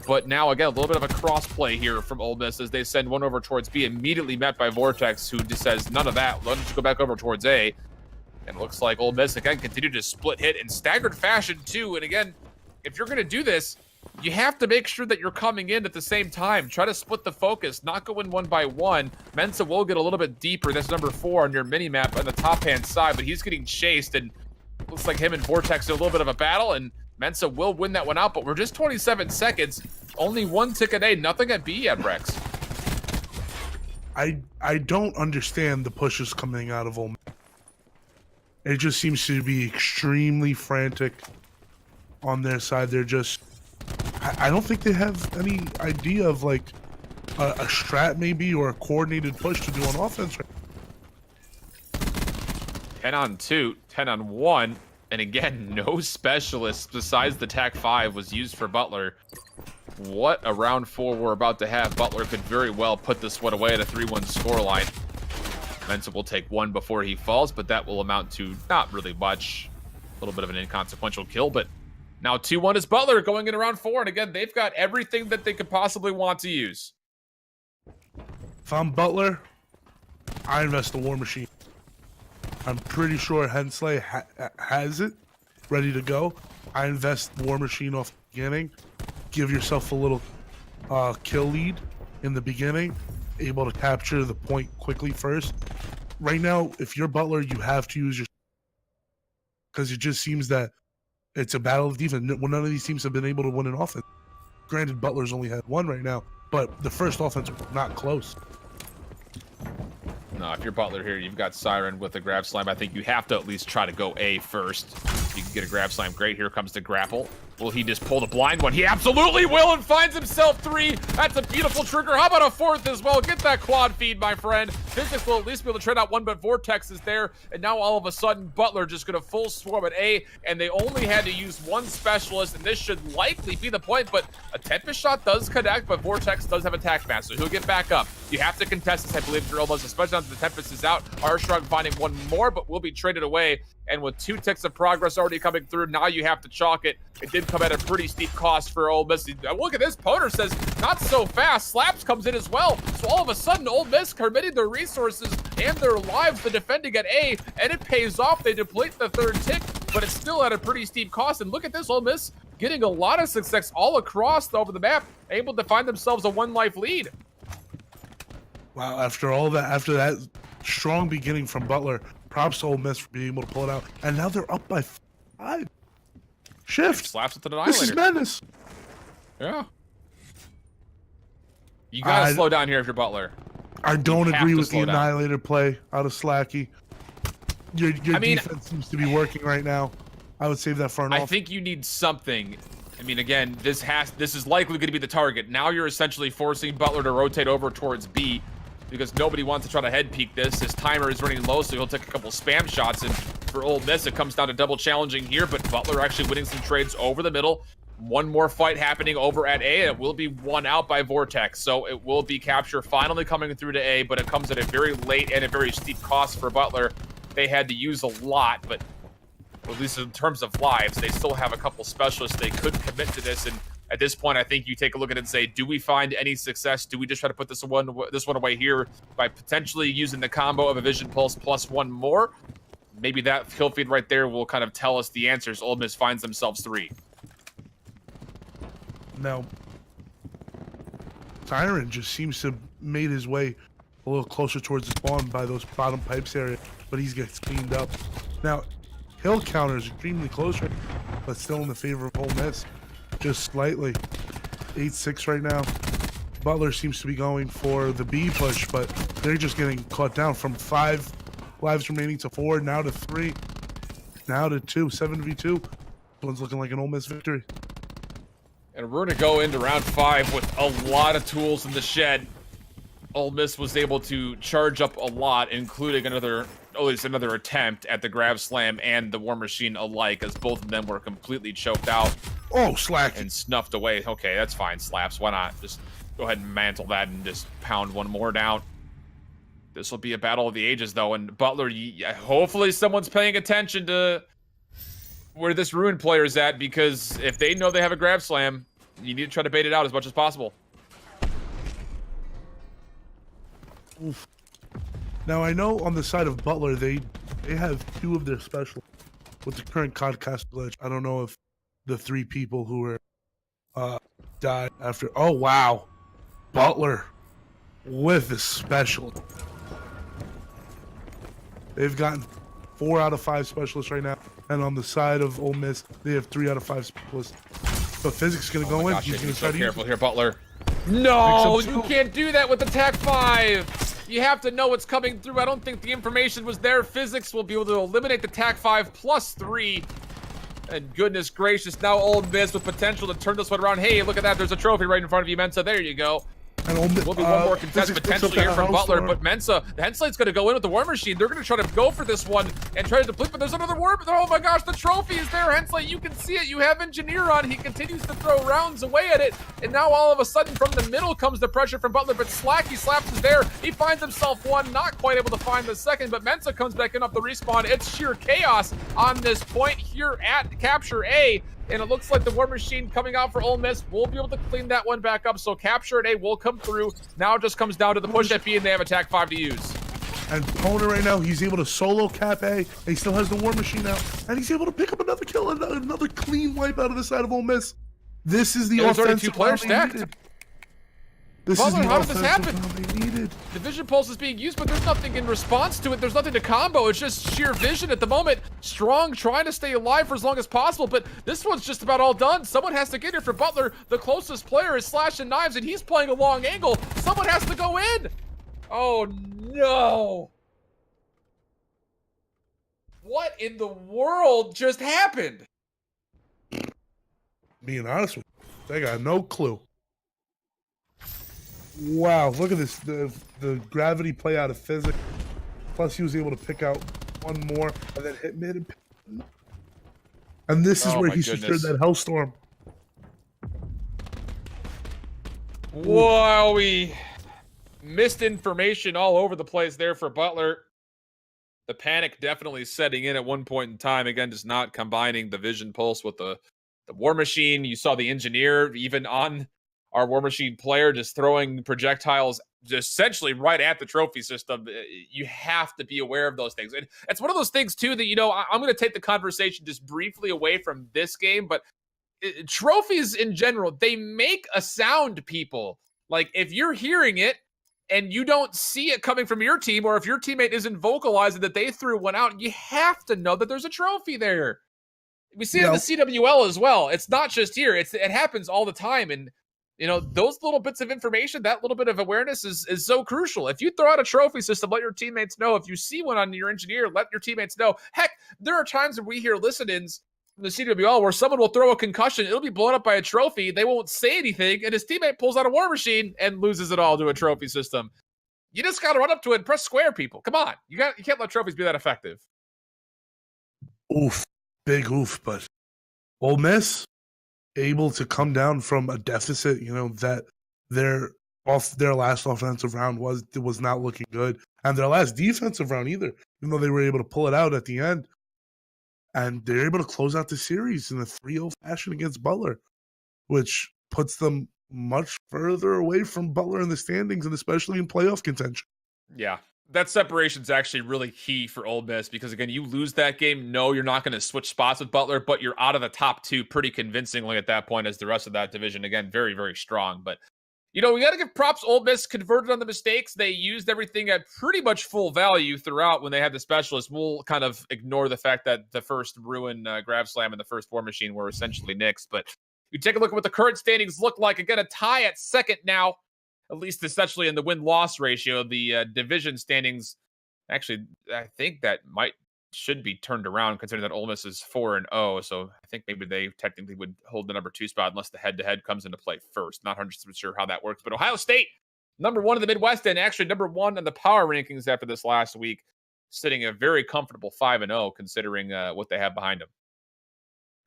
But now, again, a little bit of a cross play here from Ole Miss as they send 1 over towards B, immediately met by Vortex, who just says, none of that, let's just go back over towards A. And it looks like Ole Miss, again, continue to split hit in staggered fashion, too. And again, if you're going to do this, you have to make sure that you're coming in at the same time. Try to split the focus, not go in 1 by 1. Mensa will get a little bit deeper. That's number 4 on your mini-map on the top-hand side, but he's getting chased, and looks like him and Vortex are a little bit of a battle, and Mensa will win that one out, but we're just 27 seconds. Only 1 tick a day, nothing at B yet, Rex. I don't understand the pushes coming out of Ole Miss. It just seems to be extremely frantic on their side. They're just... I don't think they have any idea of, like, a strat maybe or a coordinated push to do on offense. 10 on 2, 10 on 1, and again, no specialists besides the TAC 5 was used for Butler. What a round 4 we're about to have. Butler could very well put this one away at a 3-1 scoreline. Mensa will take 1 before he falls, but that will amount to not really much. A little bit of an inconsequential kill, but now 2-1 is Butler going in round 4, and again, they've got everything that they could possibly want to use. If I'm Butler, I invest the War Machine. I'm pretty sure Hensley has it ready to go. I invest War Machine off the beginning. Give yourself a little kill lead in the beginning. Able to capture the point quickly first. Right now, if you're Butler, you have to use your... Because it just seems that it's a battle of defense. None of these teams have been able to win an offense. Granted, Butler's only had 1 right now, but the first offense was not close. No, if you're Butler here, you've got Siren with a grab slam. I think you have to at least try to go A first. You can get a grab slam. Great. Here comes the grapple. Will he just pull the blind one? He absolutely will and finds himself 3. That's a beautiful trigger. How about a 4th as well? Get that quad feed, my friend. Physics will at least be able to trade out 1, but Vortex is there. And now all of a sudden, Butler just going to full swarm at A. And they only had to use 1 specialist. And this should likely be the point. But a Tempest shot does connect, but Vortex does have attack mass. So he'll get back up. You have to contest this, I believe, for almost, especially after the Tempest is out. Armstrong finding 1 more, but will be traded away. And with 2 ticks of progress already coming through, now you have to chalk it. It did come at a pretty steep cost for Ole Miss. Look at this. Poner says, not so fast. Slaps comes in as well. So all of a sudden, Ole Miss committing their resources and their lives to defending at A, and it pays off. They deplete the 3rd tick, but it's still at a pretty steep cost. And look at this, Ole Miss getting a lot of success all across over the map, able to find themselves a 1-life lead. Wow, after all that, after that strong beginning from Butler, props to Ole Miss for being able to pull it out. And now they're up by 5. Shift. Slaps it to the This is Annihilator. madness. Yeah. You gotta slow down here if you're Butler. I don't have agree to with the slow down. Annihilator play out of Slacky. Your I mean, defense seems to be working right now. I would save that for an I off. think you need something. I mean, again, this is likely going to be the target. Now you're essentially forcing Butler to rotate over towards B because nobody wants to try to head peek this. His timer is running low, so he'll take a couple spam shots. And for Ole Miss, it comes down to double challenging here, but Butler actually winning some trades over the middle. One more fight happening over at A. It will be won out by Vortex, so it will be capture finally coming through to A, but it comes at a very late and a very steep cost for Butler. They had to use a lot, but at least in terms of lives, they still have a couple specialists they could commit to this. And at this point, I think you take a look at it and say, do we find any success? Do we just try to put this one away here by potentially using the combo of a Vision Pulse plus one more? Maybe that kill feed right there will kind of tell us the answers. Ole Miss finds themselves 3. Now, Tyron just seems to have made his way a little closer towards the spawn by those bottom pipes area, but he gets cleaned up. Now, hill counter is extremely close, right, but still in the favor of Ole Miss, just slightly. 8-6 right now. Butler seems to be going for the B push, but they're just getting caught down from 5 lives remaining to 4, now to 3, now to 2, 7v2. This one's looking like an Ole Miss victory. And we're going to go into round 5 with a lot of tools in the shed. Ole Miss was able to charge up a lot, including at least another attempt at the grab slam and the war machine alike, as both of them were completely choked out. Oh, slack. And snuffed away. Okay, that's fine, Slaps. Why not? Just go ahead and mantle that and just pound one more down. This will be a battle of the ages, though, and Butler, hopefully someone's paying attention to where this Ruin player is at, because if they know they have a grab slam, you need to try to bait it out as much as possible. Oof. Now, I know on the side of Butler, they have 2 of their special with the current CODcast glitch. I don't know if the 3 people who were died after. Oh, wow. Butler with the special. They've gotten 4 out of 5 specialists right now. And on the side of Ole Miss, they have 3 out of 5 specialists. But Physics is going to go in. He's going to try to careful here, Butler. No, you can't do that with attack 5. You have to know what's coming through. I don't think the information was there. Physics will be able to eliminate the attack 5 plus 3. And goodness gracious, now Ole Miss with potential to turn this one around. Hey, look at that. There's a trophy right in front of you, Mensa. There you go. And will be one more contest potentially here from Butler, but Mensa, the Henslate's going to go in with the War Machine. They're going to try to go for this one and try to deplete, but there's another War. Oh my gosh, the trophy is there, Henslate. You can see it. You have Engineer on. He continues to throw rounds away at it, and now all of a sudden from the middle comes the pressure from Butler, but Slacky Slaps is there. He finds himself 1, not quite able to find the second, but Mensa comes back in off the respawn. It's sheer chaos on this point here at Capture A. And it looks like the War Machine coming out for Ole Miss will be able to clean that one back up. So Capture at A will come through. Now it just comes down to the push at B, and they have attack 5 to use. And Pona right now, he's able to solo cap A. He still has the War Machine out. And he's able to pick up another kill, another clean wipe out of the side of Ole Miss. This is the offensive already 2 players stacked. Needed. This Butler, is the how did this happen? they needed. The Vision Pulse is being used, but there's nothing in response to it. There's nothing to combo. It's just sheer vision at the moment. Strong trying to stay alive for as long as possible, but this one's just about all done. Someone has to get here for Butler. The closest player is slashing knives, and he's playing a long angle. Someone has to go in. Oh, no. What in the world just happened? Being honest with you, they got no clue. Wow, look at this. The gravity play out of Physics. Plus, he was able to pick out one more and then hit mid. And this is where he secured that Hellstorm. Wow, we missed information all over the place there for Butler. The panic definitely setting in at one point in time. Again, just not combining the Vision Pulse with the War Machine. You saw the Engineer even on our War Machine player just throwing projectiles just essentially right at the trophy system. You have to be aware of those things. And it's one of those things, too, that, you know, I'm going to take the conversation just briefly away from this game, but trophies in general, they make a sound, people. Like, if you're hearing it and you don't see it coming from your team, or if your teammate isn't vocalizing that they threw one out, you have to know that there's a trophy there. We see it in the CWL as well. It's not just here. It happens all the time, and those little bits of information, that little bit of awareness is so crucial. If you throw out a trophy system, let your teammates know. If you see one on your engineer, let your teammates know. Heck, there are times when we hear listen-ins from the CWL where someone will throw a concussion. It'll be blown up by a trophy. They won't say anything, and his teammate pulls out a war machine and loses it all to a trophy system. You just got to run up to it and press square, people. Come on. You can't let trophies be that effective. Oof. Big oof. But Ole Miss able to come down from a deficit, that their last offensive round was not looking good. And their last defensive round either, even though they were able to pull it out at the end. And they're able to close out the series in a 3-0 fashion against Butler, which puts them much further away from Butler in the standings and especially in playoff contention. Yeah, that separation is actually really key for Ole Miss because, again, you lose that game. No, you're not going to switch spots with Butler, but you're out of the top two pretty convincingly at that point as the rest of that division, again, very, very strong. But, we got to give props. Ole Miss converted on the mistakes. They used everything at pretty much full value throughout when they had the specialists. We'll kind of ignore the fact that the first Ruin Grab Slam and the first War Machine were essentially nixed. But you take a look at what the current standings look like. Again, a tie at second now, at least essentially in the win-loss ratio. The division standings, actually, I think that should be turned around considering that Ole Miss is 4-0. So I think maybe they technically would hold the number 2 spot unless the head-to-head comes into play first. Not 100% sure how that works. But Ohio State, number 1 in the Midwest and actually number 1 in the power rankings after this last week, sitting a very comfortable 5-0 considering what they have behind them.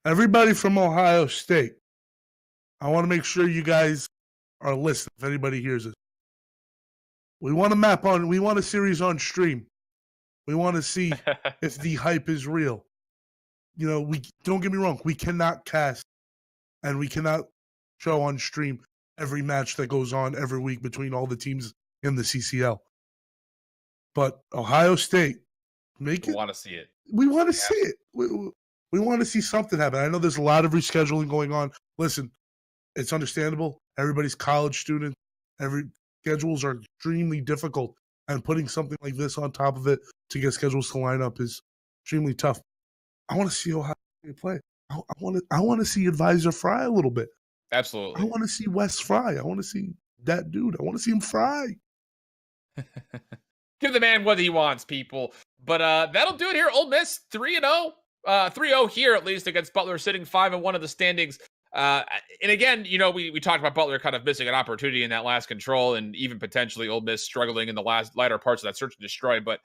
Everybody from Ohio State, I want to make sure you guys are listening. If anybody hears it, we want a series on stream. We want to see if the hype is real. We don't get me wrong. We cannot cast and we cannot show on stream every match that goes on every week between all the teams in the CCL. But Ohio State, We want to see it. We want to see it. We want to see something happen. I know there's a lot of rescheduling going on. Listen, it's understandable. Everybody's college student. Schedules are extremely difficult. And putting something like this on top of it to get schedules to line up is extremely tough. I want to see Ohio State play. I want to see Advisor Fry a little bit. Absolutely. I want to see Wes Fry. I want to see that dude. I want to see him fry. Give the man what he wants, people. But that'll do it here. Ole Miss 3-0. 3-0 here, at least, against Butler, sitting 5-1 in the standings. And again, we talked about Butler kind of missing an opportunity in that last control and even potentially Ole Miss struggling in the latter parts of that search and destroy. But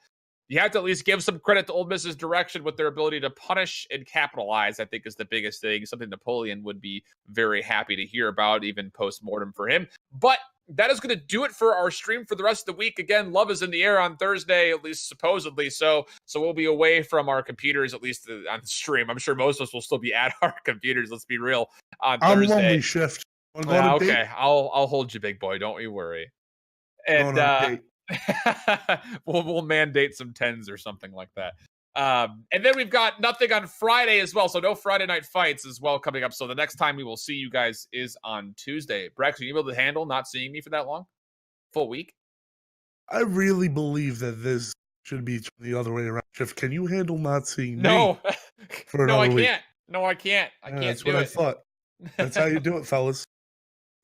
you have to at least give some credit to Ole Miss's direction with their ability to punish and capitalize, I think is the biggest thing. Something Napoleon would be very happy to hear about, even post-mortem for him. But that is going to do it for our stream for the rest of the week. Again, love is in the air on Thursday, at least supposedly. So we'll be away from our computers, at least on the stream. I'm sure most of us will still be at our computers. Let's be real. On Thursday. I'm lonely shift. Okay, I'll hold you, big boy. Don't you worry. And we'll mandate some 10s or something like that. And then we've got nothing on Friday as well. So no Friday night fights as well coming up. So the next time we will see you guys is on Tuesday. Brex, are you able to handle not seeing me for that long? Full week? I really believe that this should be the other way around. Jeff, can you handle not seeing No. me for another week? Can't. No, I can't. I can't That's do what it. I thought. That's how you do it, fellas.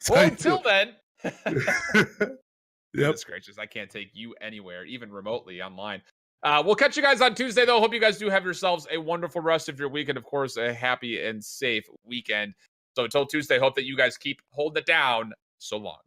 Well, until then. Yep. Goodness gracious, I can't take you anywhere, even remotely online. We'll catch you guys on Tuesday, though. Hope you guys do have yourselves a wonderful rest of your week and, of course, a happy and safe weekend. So until Tuesday, hope that you guys keep holding it down. So long.